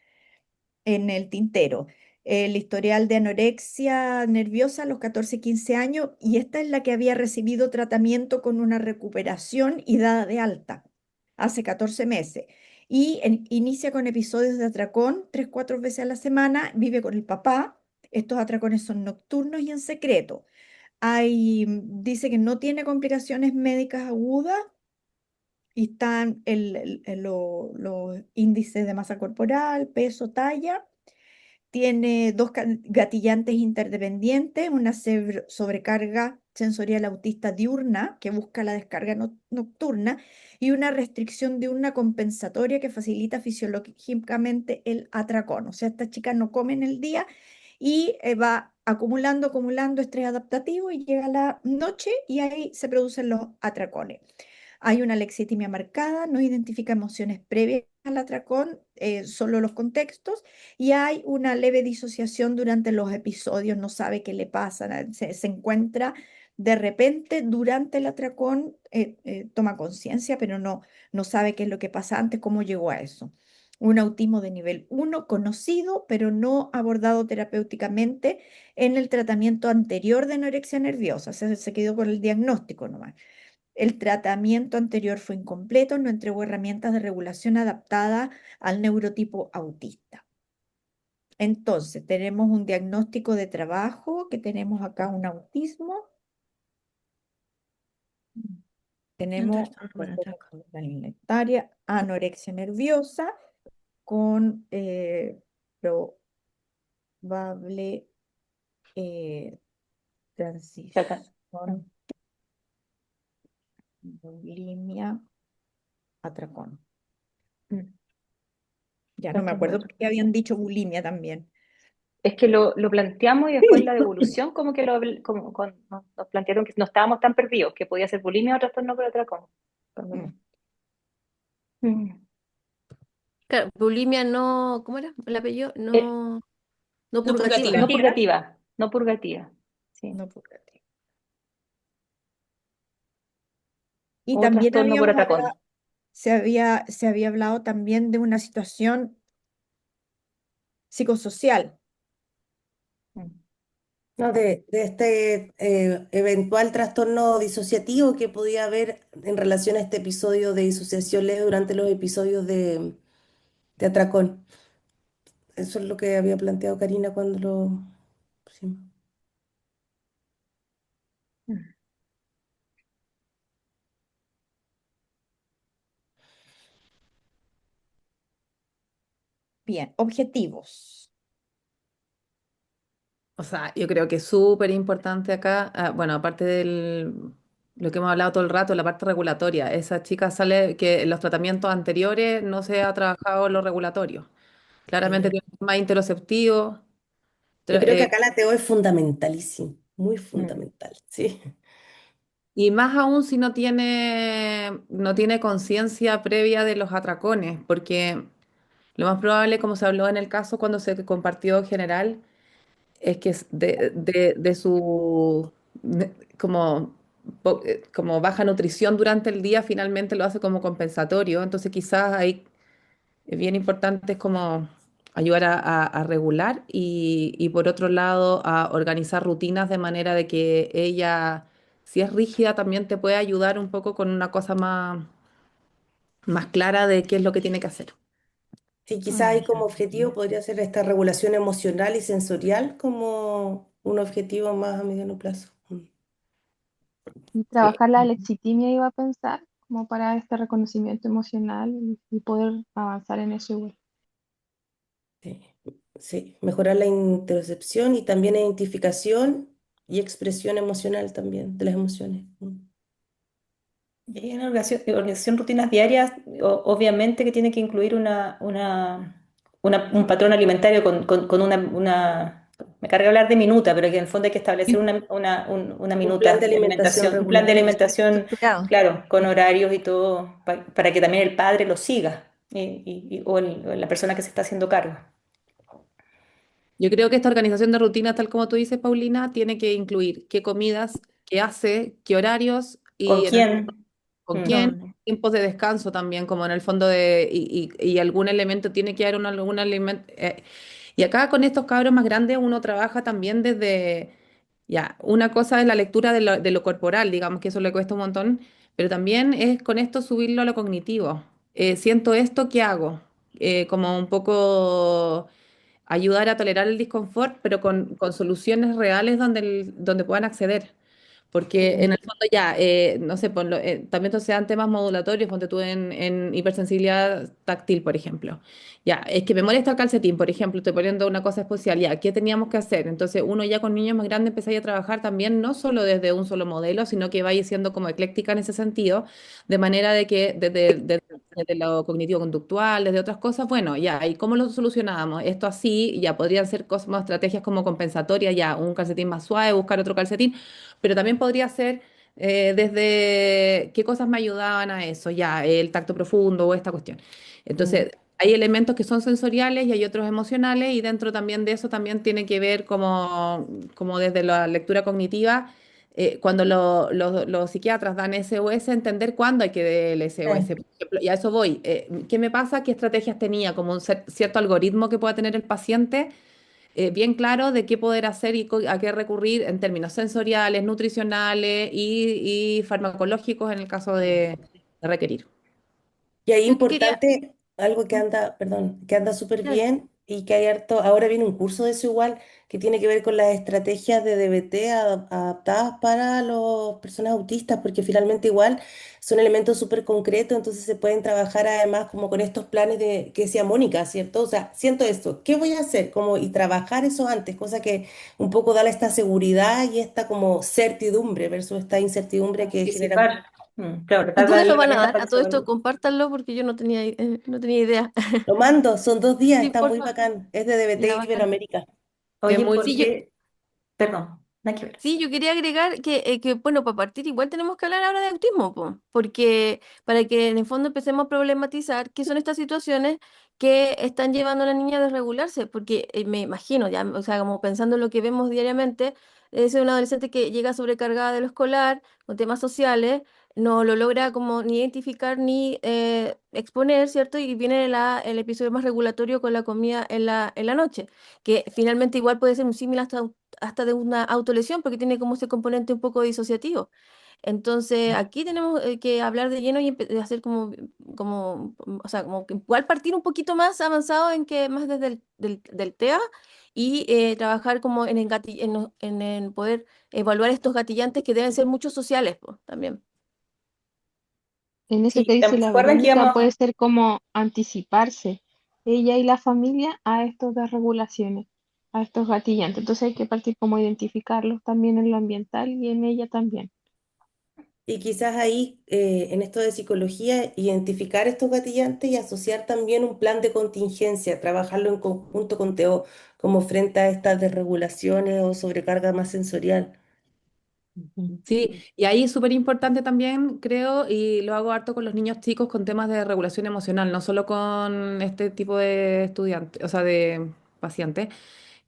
en el tintero. El historial de anorexia nerviosa a los 14 15 años y esta es la que había recibido tratamiento con una recuperación y dada de alta hace 14 meses. Y inicia con episodios de atracón 3 4 veces a la semana, vive con el papá. Estos atracones son nocturnos y en secreto. Dice que no tiene complicaciones médicas agudas y están los índices de masa corporal, peso, talla. Tiene dos gatillantes interdependientes, una sobrecarga sensorial autista diurna que busca la descarga nocturna y una restricción diurna compensatoria que facilita fisiológicamente el atracón. O sea, esta chica no come en el día y va acumulando, acumulando estrés adaptativo y llega la noche y ahí se producen los atracones. Hay una lexitimia marcada, no identifica emociones previas al atracón, solo los contextos, y hay una leve disociación durante los episodios, no sabe qué le pasa, se encuentra de repente durante el atracón, toma conciencia, pero no sabe qué es lo que pasa antes, cómo llegó a eso. Un autismo de nivel 1 conocido, pero no abordado terapéuticamente en el tratamiento anterior de anorexia nerviosa, se quedó con el diagnóstico nomás. El tratamiento anterior fue incompleto, no entregó herramientas de regulación adaptada al neurotipo autista. Entonces, tenemos un diagnóstico de trabajo, que tenemos acá un autismo, Un tenemos trastorno por trastorno de atracón. conducta alimentaria, anorexia nerviosa con probable eh, trata- mm, transición, bulimia, atracón. mm, Ya no me trastorno por acuerdo por qué atracón. habían dicho bulimia también. Es que lo planteamos y después la devolución como que nos plantearon que no estábamos tan perdidos, que podía ser bulimia o trastorno por atracón. Mm. Mm. Claro, bulimia no, ¿cómo era el apellido? Eh, No, no No purgativa. no purgativa. purgativa, no purgativa. Sí. No purgativo. Y O también trastorno por habíamos atracón. hablado, se había hablado también de una situación psicosocial. Mm. No, de este eventual trastorno disociativo que podía haber en relación a este episodio de disociación leve durante los episodios de atracón. Eso es lo que había planteado Karina cuando lo pusimos. Mm. Bien, objetivos. O sea, yo creo que es súper importante acá, bueno, aparte lo que hemos hablado todo el rato, la parte regulatoria. Esa chica sale que en los tratamientos anteriores no se ha trabajado lo regulatorio. Claramente Sí. tiene un tema interoceptivo. Yo tra- creo que eh, acá la TO es fundamentalísimo, muy Mm. fundamental, sí. y más aún si no tiene conciencia previa de los atracones, porque lo más probable, como se habló en el caso cuando se compartió general, es que de su como, como baja nutrición durante el día finalmente lo hace como compensatorio. Entonces quizás ahí es bien importante es como ayudar a regular y por otro lado a organizar rutinas de manera de que ella, si es rígida, también te puede ayudar un poco con una cosa más clara de qué es lo que tiene que hacer. Sí, quizás ahí Ay, como objetivo podría ser esta regulación emocional y sensorial como un objetivo más a mediano plazo. Y Sí. trabajar la lexitimia iba a pensar, como para este reconocimiento emocional y poder avanzar en eso igual. Sí, sí, mejorar la interocepción y también la identificación y expresión emocional también de las emociones. Y en organización rutinas diarias, obviamente que tiene que incluir un patrón alimentario con me carga hablar de minuta, pero que en el fondo hay que establecer una Un plan minuta de de alimentación alimentación, un plan de regular. alimentación, Estructurado. claro, con horarios y todo, para que también el padre lo siga, o la persona que se está haciendo cargo. Yo creo que esta organización de rutina, tal como tú dices, Paulina, tiene que incluir qué comidas, qué hace, qué horarios ¿Con y en el fondo quién? con quién, Mm. tiempos de descanso también, como en el fondo y algún elemento tiene que haber algún alimento. Y acá con estos cabros más grandes uno trabaja también desde, ya, una cosa es la lectura de lo corporal, digamos que eso le cuesta un montón, pero también es con esto subirlo a lo cognitivo. Siento esto, ¿qué hago? Como un poco ayudar a tolerar el disconfort, pero con soluciones reales donde puedan acceder. Porque en Mm. el fondo ya, no sé, también entonces sean temas modulatorios, ponte tú en hipersensibilidad táctil, por ejemplo. Ya, es que me molesta el calcetín, por ejemplo, estoy poniendo una cosa especial, ya, ¿qué teníamos que hacer? Entonces uno ya con niños más grandes empezáis a trabajar también no solo desde un solo modelo, sino que vaya siendo como ecléctica en ese sentido, de manera de que desde lo cognitivo-conductual, desde otras cosas, bueno, ya, ¿y cómo lo solucionábamos? Esto así, ya podrían ser cosas, más estrategias como compensatorias, ya, un calcetín más suave, buscar otro calcetín, pero también podría ser desde qué cosas me ayudaban a eso, ya, el tacto profundo o esta cuestión. Mm. Entonces, hay elementos que son sensoriales y hay otros emocionales y dentro también de eso también tiene que ver como desde la lectura cognitiva, cuando los psiquiatras dan SOS, entender cuándo hay que dar el SOS. Por ejemplo, y a eso voy. ¿Qué me pasa? ¿Qué estrategias tenía? Como un cierto algoritmo que pueda tener el paciente bien claro de qué poder hacer y a qué recurrir en términos sensoriales, nutricionales y farmacológicos en el caso de requerir. Y ahí Yo que quería, importante, algo que anda, perdón, que anda súper claro, bien y que hay harto, ahora viene un curso de eso igual, que tiene que ver con las estrategias de DBT adaptadas para las personas autistas, porque finalmente igual son elementos súper concretos, entonces se pueden trabajar además como con estos planes de, que decía Mónica, ¿cierto? O sea, siento esto, ¿qué voy a hacer? Como, y trabajar eso antes, cosa que un poco da esta seguridad y esta como certidumbre versus esta incertidumbre que generan. Anticipar. Claro, ¿y tratar de dónde darle lo van a herramientas dar? para A que se todo esto, organice. compártanlo porque yo no tenía idea. Lo mando, son 2 días, Sí, está muy porfa. bacán. Es de Ya, DBT bacán. Iberoamérica. Es Oye, muy ¿por Sí, yo, qué? Perdón, nada que ver. Sí, yo quería agregar bueno, para partir igual tenemos que hablar ahora de autismo, po, porque para que en el fondo empecemos a problematizar qué son estas situaciones que están llevando a la niña a desregularse, porque me imagino, ya, o sea, como pensando en lo que vemos diariamente, es una adolescente que llega sobrecargada de lo escolar, con temas sociales, no lo logra como ni identificar ni exponer, ¿cierto? Y viene el episodio más regulatorio con la comida en la noche, que finalmente igual puede ser un símil hasta de una autolesión, porque tiene como ese componente un poco disociativo. Entonces, aquí tenemos que hablar de lleno y hacer o sea, como que igual partir un poquito más avanzado en que más desde del TEA y trabajar como en poder evaluar estos gatillantes que deben ser muchos sociales, pues, también. En eso que Sí, dice ¿se la acuerdan que Verónica íbamos? puede ser como anticiparse ella y la familia a estos desregulaciones, a estos gatillantes. Entonces hay que partir como identificarlos también en lo ambiental y en ella también. Y quizás ahí, en esto de psicología, identificar estos gatillantes y asociar también un plan de contingencia, trabajarlo en conjunto con TEO, como frente a estas desregulaciones o sobrecarga más sensorial. Ujú. Sí, y ahí es súper importante también, creo, y lo hago harto con los niños chicos con temas de regulación emocional, no solo con este tipo de estudiantes, o sea, de pacientes,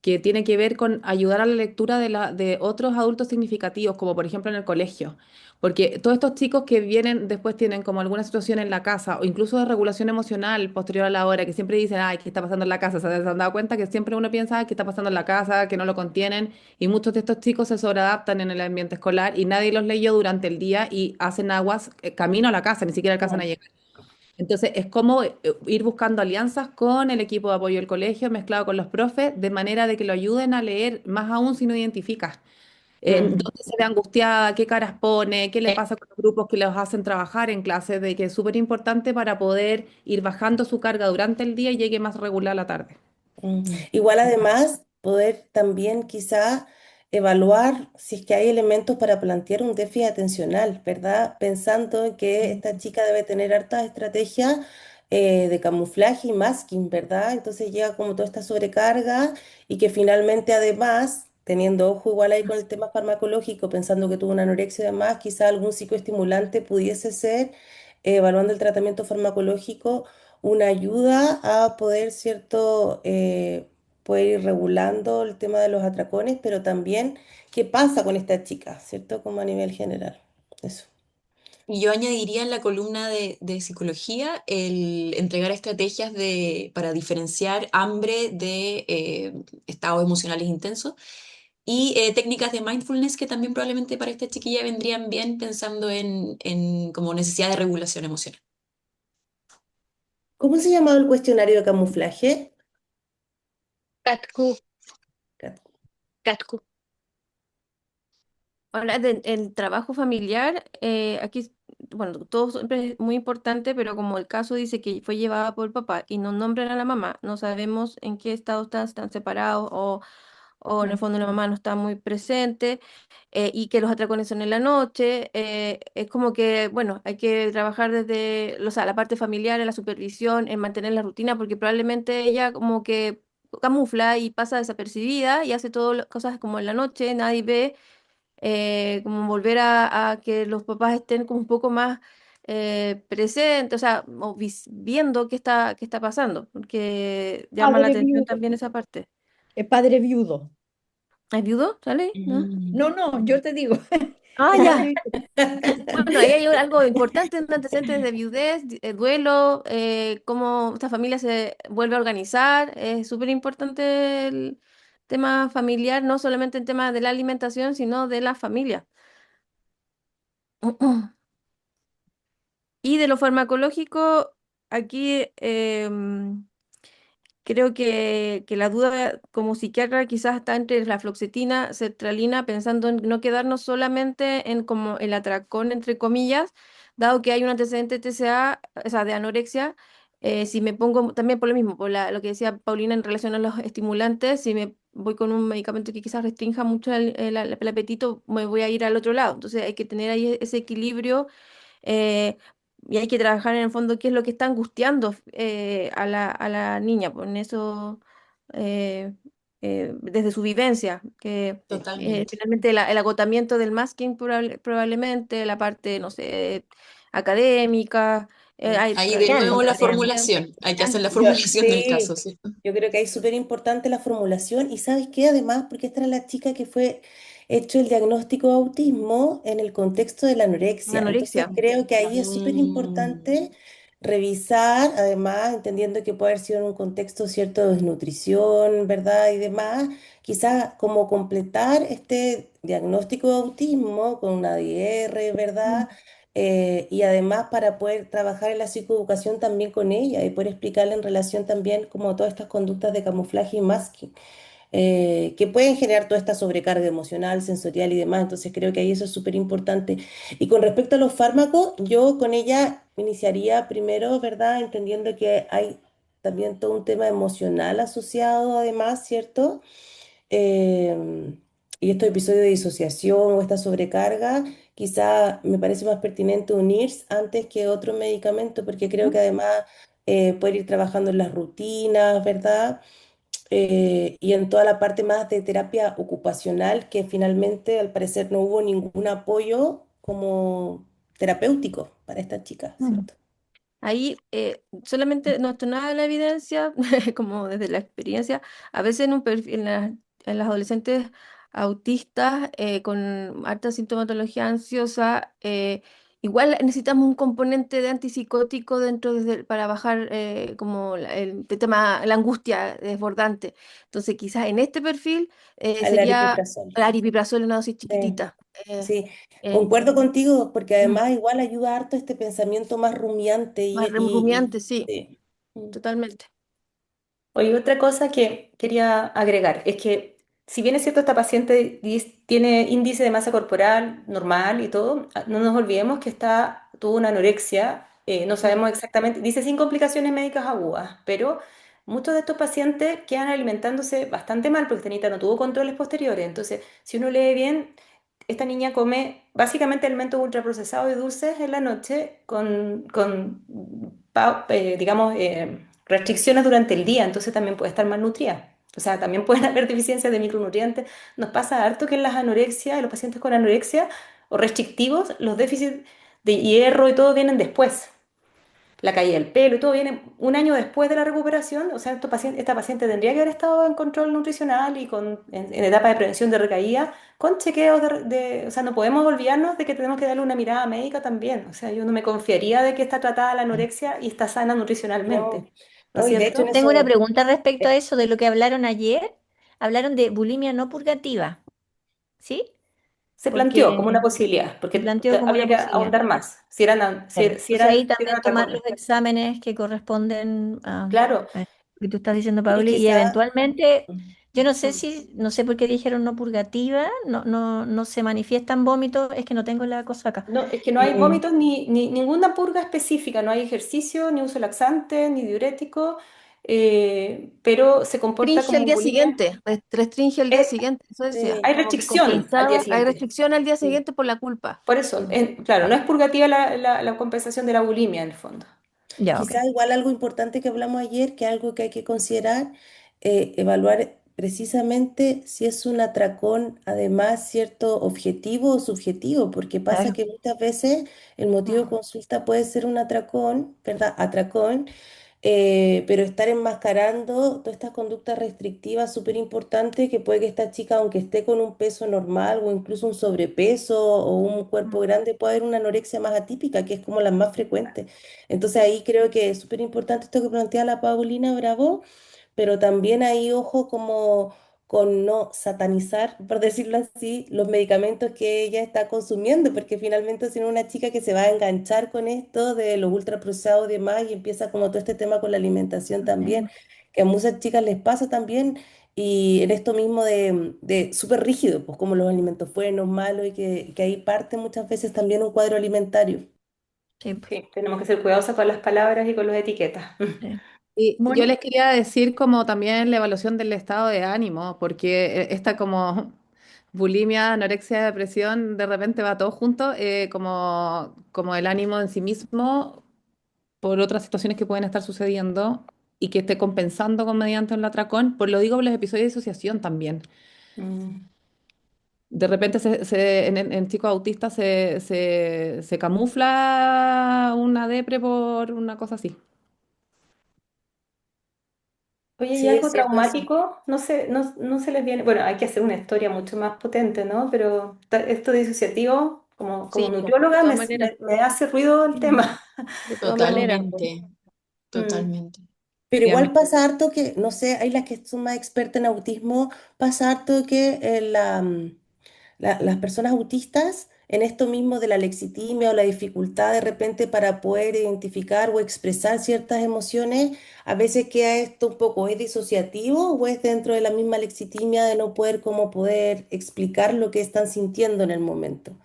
que tiene que ver con ayudar a la lectura de otros adultos significativos, como por ejemplo en el colegio. Porque todos estos chicos que vienen después tienen como alguna situación en la casa o incluso de regulación emocional posterior a la hora, que siempre dicen, ay, ¿qué está pasando en la casa? ¿Se han dado cuenta que siempre uno piensa qué está pasando en la casa, que no lo contienen? Y muchos de estos chicos se sobreadaptan en el ambiente escolar y nadie los leyó durante el día y hacen aguas camino a la casa, ni siquiera alcanzan a Mm. llegar. Entonces, es como ir buscando alianzas con el equipo de apoyo del colegio, mezclado con los profes, de manera de que lo ayuden a leer, más aún si no identificas. Mm. Dónde se ve angustiada, qué caras pone, qué le pasa con los grupos que los hacen trabajar en clase, de que es súper importante para poder ir bajando su carga durante el día y llegue más regular a la tarde. Mm. Igual además, poder también quizá evaluar si es que hay elementos para plantear un déficit atencional, ¿verdad? Pensando en que esta chica debe tener hartas estrategias de camuflaje y masking, ¿verdad? Entonces llega como toda esta sobrecarga y que finalmente además, teniendo ojo igual ahí con el tema farmacológico, pensando que tuvo una anorexia y demás, quizá algún psicoestimulante pudiese ser, evaluando el tratamiento farmacológico, una ayuda a poder, ¿cierto? Poder ir regulando el tema de los atracones, pero también qué pasa con esta chica, ¿cierto? Como a nivel general. Eso. Y yo añadiría en la columna de psicología el entregar estrategias para diferenciar hambre de estados emocionales intensos y técnicas de mindfulness que también probablemente para esta chiquilla vendrían bien pensando en como necesidad de regulación emocional. ¿Cómo se llamaba el cuestionario de camuflaje? Catcu, Cat- catcu. Ahora, el trabajo familiar, aquí, bueno, todo siempre es muy importante, pero como el caso dice que fue llevada por el papá y no nombran a la mamá, no sabemos en qué estado están, si están separados o en el fondo la mamá no está muy presente, y que los atracones son en la noche, es como que, bueno, hay que trabajar desde, o sea, la parte familiar, en la supervisión, en mantener la rutina, porque probablemente ella como que camufla y pasa desapercibida y hace todas las cosas como en la noche, nadie ve, como volver a que los papás estén como un poco más presentes, o sea, o viendo qué está pasando, porque llama la Padre atención viudo, también esa parte. padre viudo. ¿Es viudo? ¿Sale? ¿No? Mm. No, no, yo te digo, Ah, padre ya. viudo. Bueno, ahí hay algo importante, un antecedente de viudez, duelo, cómo esta familia se vuelve a organizar. Es súper importante el tema familiar, no solamente en tema de la alimentación, sino de la familia. Y de lo farmacológico, aquí creo que la duda como psiquiatra quizás está entre la fluoxetina, sertralina, pensando en no quedarnos solamente en como el atracón, entre comillas, dado que hay un antecedente TCA, o sea, de anorexia. Si me pongo también por lo mismo, por lo que decía Paulina en relación a los estimulantes, si me voy con un medicamento que quizás restrinja mucho el apetito, me voy a ir al otro lado. Entonces hay que tener ahí ese equilibrio, eh, y hay que trabajar en el fondo qué es lo que está angustiando a la niña, pues en eso, eh, desde su vivencia, que Totalmente. finalmente el agotamiento del masking probablemente, la parte, no sé, académica, hay Ahí de nuevo la también. formulación, hay que hacer la Yo, formulación del caso, sí, ¿cierto? yo creo que es súper importante la formulación y ¿sabes qué? Además, porque esta era la chica que fue hecho el diagnóstico de autismo en el contexto de la Una anorexia. Entonces anorexia. creo que ahí es súper Mm, importante revisar, además, entendiendo que puede haber sido en un contexto cierto de desnutrición, ¿verdad? Y demás, quizás como completar este diagnóstico de autismo con una DR, ¿verdad? Y además para poder trabajar en la psicoeducación también con ella y poder explicarle en relación también como todas estas conductas de camuflaje y masking, que pueden generar toda esta sobrecarga emocional, sensorial y demás. Entonces creo que ahí eso es súper importante. Y con respecto a los fármacos, yo con ella iniciaría primero, ¿verdad? Entendiendo que hay también todo un tema emocional asociado además, ¿cierto? em, y estos episodios de disociación o esta sobrecarga, quizá me parece más pertinente unirse antes que otro medicamento, porque creo que además poder ir trabajando en las rutinas, ¿verdad? Y en toda la parte más de terapia ocupacional, que finalmente al parecer no hubo ningún apoyo como terapéutico para esta chica, Mm. ¿cierto? Ahí solamente no está nada de la evidencia, como desde la experiencia. A veces en, un en las adolescentes autistas con alta sintomatología ansiosa, igual necesitamos un componente de antipsicótico dentro para bajar como el tema, la angustia desbordante. Entonces, quizás en este perfil Al sería aripiprazol. el aripiprazol en una dosis Sí. chiquitita. Sí, Eh, concuerdo contigo, porque mm, además igual ayuda harto este pensamiento más rumiante Más y rumiante, sí, sí. Mm. totalmente. Oye, otra cosa que quería agregar es que si bien es cierto esta paciente tiene índice de masa corporal normal y todo, no nos olvidemos que tuvo una anorexia, no Mm. sabemos exactamente, dice sin complicaciones médicas agudas, pero muchos de estos pacientes quedan alimentándose bastante mal porque Tenita no tuvo controles posteriores. Entonces, si uno lee bien, esta niña come básicamente alimentos ultraprocesados y dulces en la noche digamos, restricciones durante el día, entonces también puede estar malnutrida. O sea, también pueden haber deficiencias de micronutrientes. Nos pasa harto que en las anorexia, en los pacientes con anorexia o restrictivos, los déficits de hierro y todo vienen después. La caída del pelo y todo viene un año después de la recuperación. O sea, esta paciente tendría que haber estado en control nutricional y en etapa de prevención de recaída, con chequeos o sea, no podemos olvidarnos de que tenemos que darle una mirada médica también. O sea, yo no me confiaría de que está tratada la anorexia y está sana nutricionalmente, No, ¿no es no, y de hecho en cierto? Tengo una eso, pregunta respecto a eh, eso de lo que hablaron ayer. Hablaron de bulimia no purgativa, ¿sí? Se planteó como una Porque posibilidad, se porque planteó como habría una que posibilidad. ahondar más, si eran, si, Claro. si Entonces ahí eran, si eran también tomar los atracones. exámenes que corresponden Claro, a lo que tú estás diciendo, y Pauli, y quizá, eventualmente, yo no sé mm. si, no sé por qué dijeron no purgativa, no se manifiestan vómitos, es que no tengo la cosa acá. No, es que no hay Eh, vómitos ni ninguna purga específica, no hay ejercicio, ni uso laxante, ni diurético, pero se comporta Restringe el como día bulimia. siguiente, restringe el día Eh, siguiente, eso decía, sí, hay como que restricción al día compensaba, hay siguiente. restricción al día Sí. siguiente por la culpa. Por eso, claro, no es purgativa la compensación de la bulimia en el fondo. ya, ok. quizá igual algo importante que hablamos ayer, que algo que hay que considerar, evaluar precisamente si es un atracón, además, cierto objetivo o subjetivo, porque pasa Claro. que muchas veces el motivo de Mm. consulta puede ser un atracón, ¿verdad? Atracón, pero estar enmascarando todas estas conductas restrictivas súper importante que puede que esta chica, aunque esté con un peso normal o incluso un sobrepeso o un cuerpo grande, pueda haber una anorexia más atípica, que es como la más frecuente. Entonces ahí creo que es súper importante esto que plantea la Paulina Bravo, pero también ahí ojo como con no satanizar, por decirlo así, los medicamentos que ella está consumiendo, porque finalmente si no una chica que se va a enganchar con esto de los ultraprocesados y demás y empieza como todo este tema con la alimentación también, que a muchas chicas les pasa también, y en esto mismo de súper rígido, pues como los alimentos buenos, malos, y que ahí parte muchas veces también un cuadro alimentario. Sí, pues, Sí, tenemos que ser cuidadosos con las palabras y con las etiquetas. sí. Y yo Moni, les quería decir como también la evaluación del estado de ánimo, porque esta como bulimia, anorexia, depresión, de repente va todo junto, como el ánimo en sí mismo por otras situaciones que pueden estar sucediendo y que esté compensando con mediante el atracón, pues lo digo por los episodios de disociación también. Mm. De repente en chicos autistas se camufla una depre por una cosa así. Oye, ¿y Sí, es algo cierto eso. traumático? No se les viene. Bueno, hay que hacer una historia mucho más potente, ¿no? Pero esto disociativo, como Sí, pues, de nutrióloga, todas maneras, me hace ruido el tema. de todas maneras, pues. Totalmente, Mm. totalmente. Pero Sí, a mí. igual pasa harto que, no sé, hay las que son más expertas en autismo, pasa harto que las personas autistas, en esto mismo de la lexitimia o la dificultad de repente para poder identificar o expresar ciertas emociones, a veces queda esto un poco, ¿es disociativo o es dentro de la misma lexitimia de no poder como poder explicar lo que están sintiendo en el momento?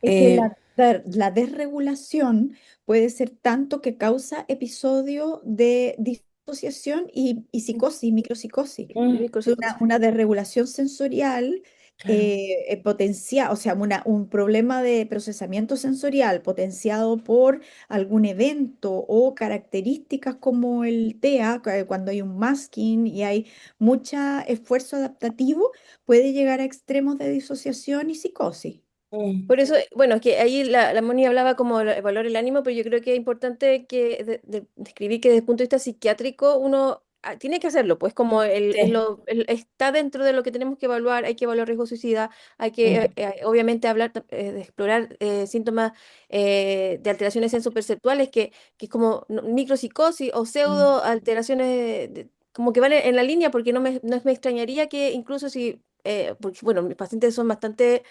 Es que Eh, la desregulación puede ser tanto que causa episodio de disociación y psicosis, micropsicosis. De mm, micropsicosis. Una desregulación sensorial claro. potenciada, o sea, un problema de procesamiento sensorial potenciado por algún evento o características como el TEA, cuando hay un masking y hay mucho esfuerzo adaptativo, puede llegar a extremos de disociación y psicosis. Mm, Por eso, bueno, es que ahí la Moni hablaba como de evaluar el ánimo, pero yo creo que es importante que describir que desde el punto de vista psiquiátrico uno tiene que hacerlo, pues como sí. está dentro de lo que tenemos que evaluar, hay que evaluar riesgo suicida, hay que Mm, obviamente hablar, de explorar síntomas de alteraciones sensoperceptuales, que es como micropsicosis o mm, pseudo alteraciones como que van en la línea, porque no me extrañaría que incluso si, porque bueno, mis pacientes son bastante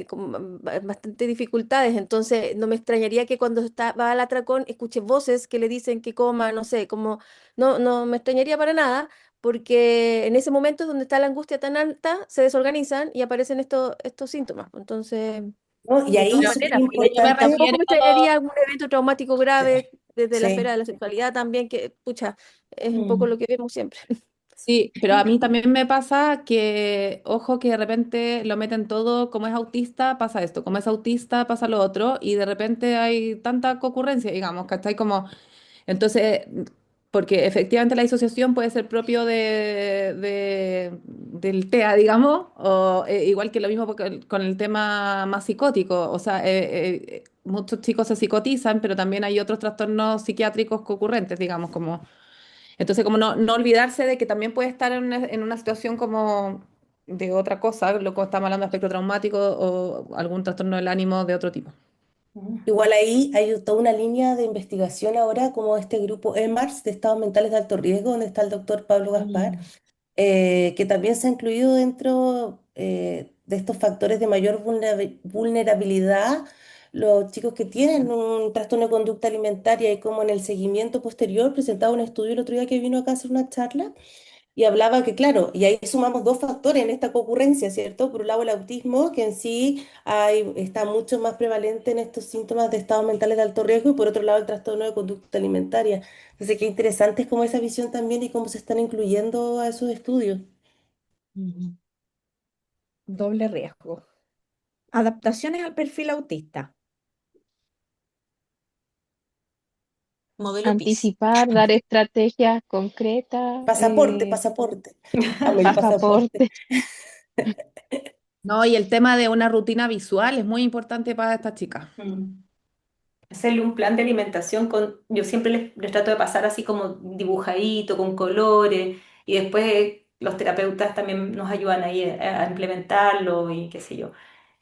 con bastante dificultades, entonces no me extrañaría que cuando va al atracón escuche voces que le dicen que coma, no sé, como no me extrañaría para nada, porque en ese momento es donde está la angustia tan alta, se desorganizan y aparecen estos síntomas. Entonces, ¿no? Y de todas ahí súper maneras, Pero yo me importante. tampoco refiero, me extrañaría algún evento traumático Sí, grave desde la esfera sí. de la sexualidad también, que, pucha, es un poco Mm. lo que vemos siempre. Sí, pero a mí también me pasa que, ojo, que de repente lo meten todo, como es autista, pasa esto, como es autista, pasa lo otro, y de repente hay tanta concurrencia, digamos, ¿cachai? Como, entonces, porque efectivamente la disociación puede ser propio del TEA, digamos, o igual que lo mismo con el tema más psicótico, o sea, muchos chicos se psicotizan, pero también hay otros trastornos psiquiátricos concurrentes, digamos, como... Entonces, como no olvidarse de que también puede estar en una situación como de otra cosa, lo que estamos hablando de espectro traumático o algún trastorno del ánimo de otro tipo. Mm. Igual ahí hay toda una línea de investigación ahora, como este grupo EMARS de estados mentales de alto riesgo, donde está el doctor Pablo Gaspar, Mm. que también se ha incluido dentro de estos factores de mayor vulnerabilidad los chicos que tienen un trastorno de conducta alimentaria y como en el seguimiento posterior presentaba un estudio el otro día que vino acá a hacer una charla y hablaba que, claro, y ahí sumamos dos factores en esta concurrencia, ¿cierto? Por un lado, el autismo, que en sí está mucho más prevalente en estos síntomas de estados mentales de alto riesgo, y por otro lado, el trastorno de conducta alimentaria. Entonces, qué interesante es como esa visión también y cómo se están incluyendo a esos estudios. Ujú. Doble riesgo. Adaptaciones al perfil autista. Modelo PIS. Anticipar, dar estrategias concretas, Pasaporte, pasaporte. Amo el pasaporte. pasaporte. No, y el tema de una rutina visual es muy importante para esta chica. Mm. Hacerle un plan de alimentación yo siempre les trato de pasar así como dibujadito, con colores, y después los terapeutas también nos ayudan ahí a implementarlo y qué sé yo.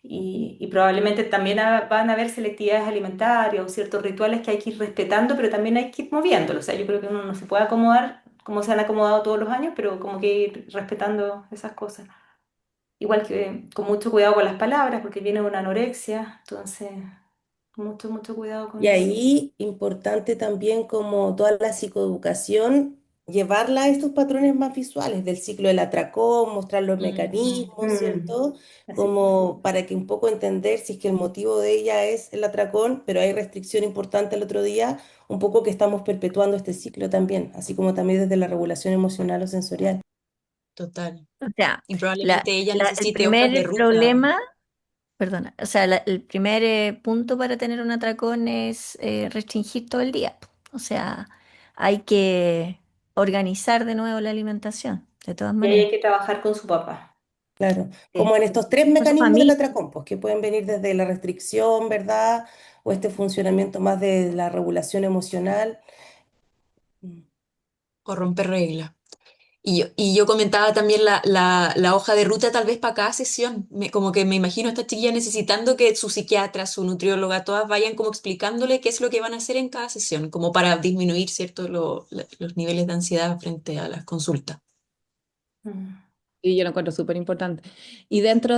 Y probablemente también van a haber selectividades alimentarias o ciertos rituales que hay que ir respetando, pero también hay que ir moviéndolos. O sea, yo creo que uno no se puede acomodar como se han acomodado todos los años, pero como que ir respetando esas cosas. Igual que con mucho cuidado con las palabras, porque viene una anorexia, entonces mucho, mucho cuidado con Y eso. ahí, importante también como toda la psicoeducación, llevarla a estos patrones más visuales del ciclo del atracón, mostrar los Ujú. mecanismos, ¿cierto? Así. Como para que un poco entender si es que el motivo de ella es el atracón, pero hay restricción importante el otro día, un poco que estamos perpetuando este ciclo también, así como también desde la regulación emocional o sensorial. Total. O sea, Y probablemente ella el necesite hojas de primer ruta. problema, perdona, o sea, el primer punto para tener un atracón es restringir todo el día. O sea, hay que organizar de nuevo la alimentación, de todas Y ahí maneras. hay que trabajar con su papá. Claro, Sí. como en estos tres Con su mecanismos del familia. atracón, pues que pueden venir desde la restricción, ¿verdad? O este funcionamiento más de la regulación emocional. Mm. O romper reglas. Y yo comentaba también la hoja de ruta tal vez para cada sesión. Como que me imagino a esta chiquilla necesitando que su psiquiatra, su nutrióloga, todas vayan como explicándole qué es lo que van a hacer en cada sesión, como para disminuir, ¿cierto?, los niveles de ansiedad frente a las consultas. Mm. Y yo lo encuentro súper importante. Y dentro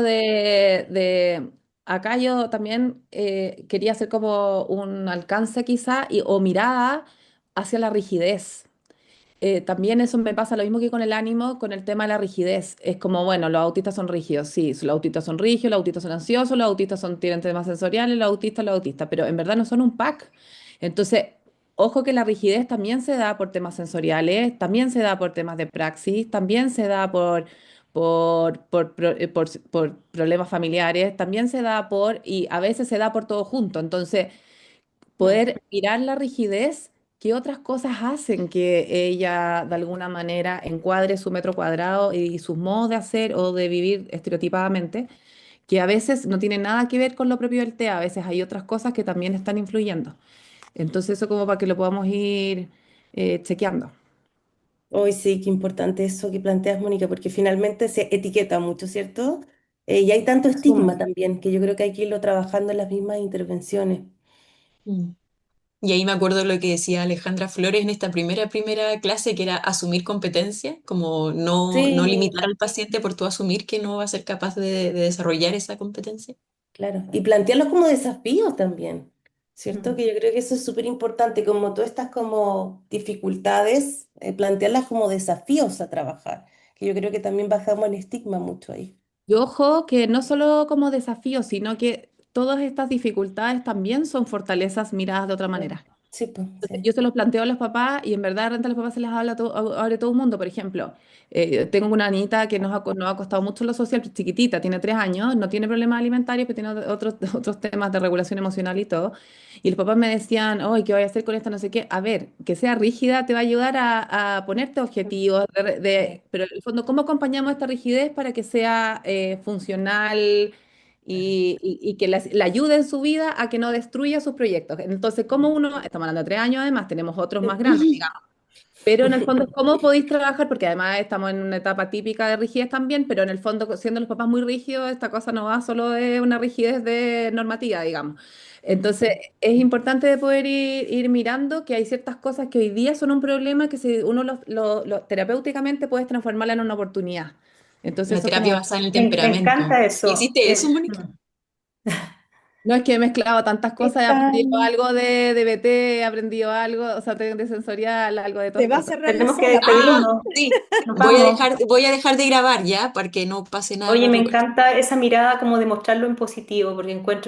acá yo también quería hacer como un alcance quizá o mirada hacia la rigidez. También eso me pasa lo mismo que con el ánimo, con el tema de la rigidez. Es como, bueno, los autistas son rígidos, sí, los autistas son rígidos, los autistas son ansiosos, los autistas tienen temas sensoriales, los autistas, pero en verdad no son un pack. Entonces, ojo que la rigidez también se da por temas sensoriales, también se da por temas de praxis, también se da por problemas familiares, también se da y a veces se da por todo junto. Entonces, Mm. poder mirar la rigidez, qué otras cosas hacen que ella de alguna manera encuadre su metro cuadrado y sus modos de hacer o de vivir estereotipadamente, que a veces no tienen nada que ver con lo propio del TEA, a veces hay otras cosas que también están influyendo. Entonces eso como para que lo podamos ir chequeando. Hoy sí, qué importante eso que planteas, Mónica, porque finalmente se etiqueta mucho, ¿cierto? Y hay tanto estigma Asume. también, que yo creo que hay que irlo trabajando en las mismas intervenciones. Mm. Y ahí me acuerdo lo que decía Alejandra Flores en esta primera clase, que era asumir competencia, como no Sí, limitar al paciente por tú asumir que no va a ser capaz de desarrollar esa competencia. claro. Y plantearlos como desafíos también, ¿cierto? Mm. Que yo creo que eso es súper importante, como todas estas como dificultades, plantearlas como desafíos a trabajar, que yo creo que también bajamos el estigma mucho ahí. Y ojo que no solo como desafío, sino que todas estas dificultades también son fortalezas miradas de otra manera. Sí, pues, Entonces, sí. yo se los planteo a los papás y en verdad a los papás se les habla abre todo el mundo. Por ejemplo, tengo una niñita que nos ha costado mucho lo social, chiquitita, tiene 3 años, no tiene problemas alimentarios, pero tiene otros temas de regulación emocional y todo. Y los papás me decían, oye, ¿qué voy a hacer con esta? No sé qué. A ver, que sea rígida te va a ayudar a ponerte objetivos, pero en el fondo, ¿cómo acompañamos esta rigidez para que sea funcional? Y que la ayude en su vida a que no destruya sus proyectos. Entonces, ¿cómo uno, estamos hablando de 3 años además, tenemos otros más grandes, digamos, pero en el fondo, ¿cómo podéis trabajar? Porque además estamos en una etapa típica de rigidez también, pero en el fondo, siendo los papás muy rígidos, esta cosa no va solo de una rigidez de normativa, digamos. Entonces, es importante de poder ir mirando que hay ciertas cosas que hoy día son un problema que si uno terapéuticamente puedes transformarla en una oportunidad. Entonces, Una eso es terapia como basada en el Me temperamento. encanta ¿Y eso. existe eso, Mónica? no es que he mezclado tantas ¿Qué cosas, he aprendido tal? algo de DBT, he aprendido algo, o sea, de sensorial, algo de Se todas va a estas cosas. cerrar la Tenemos que sala, Ah, despedirnos. sí. Nos vamos. Voy a dejar de grabar ya para que no pase nada Oye, me raro con encanta esa mirada como de mostrarlo en positivo, porque encuentro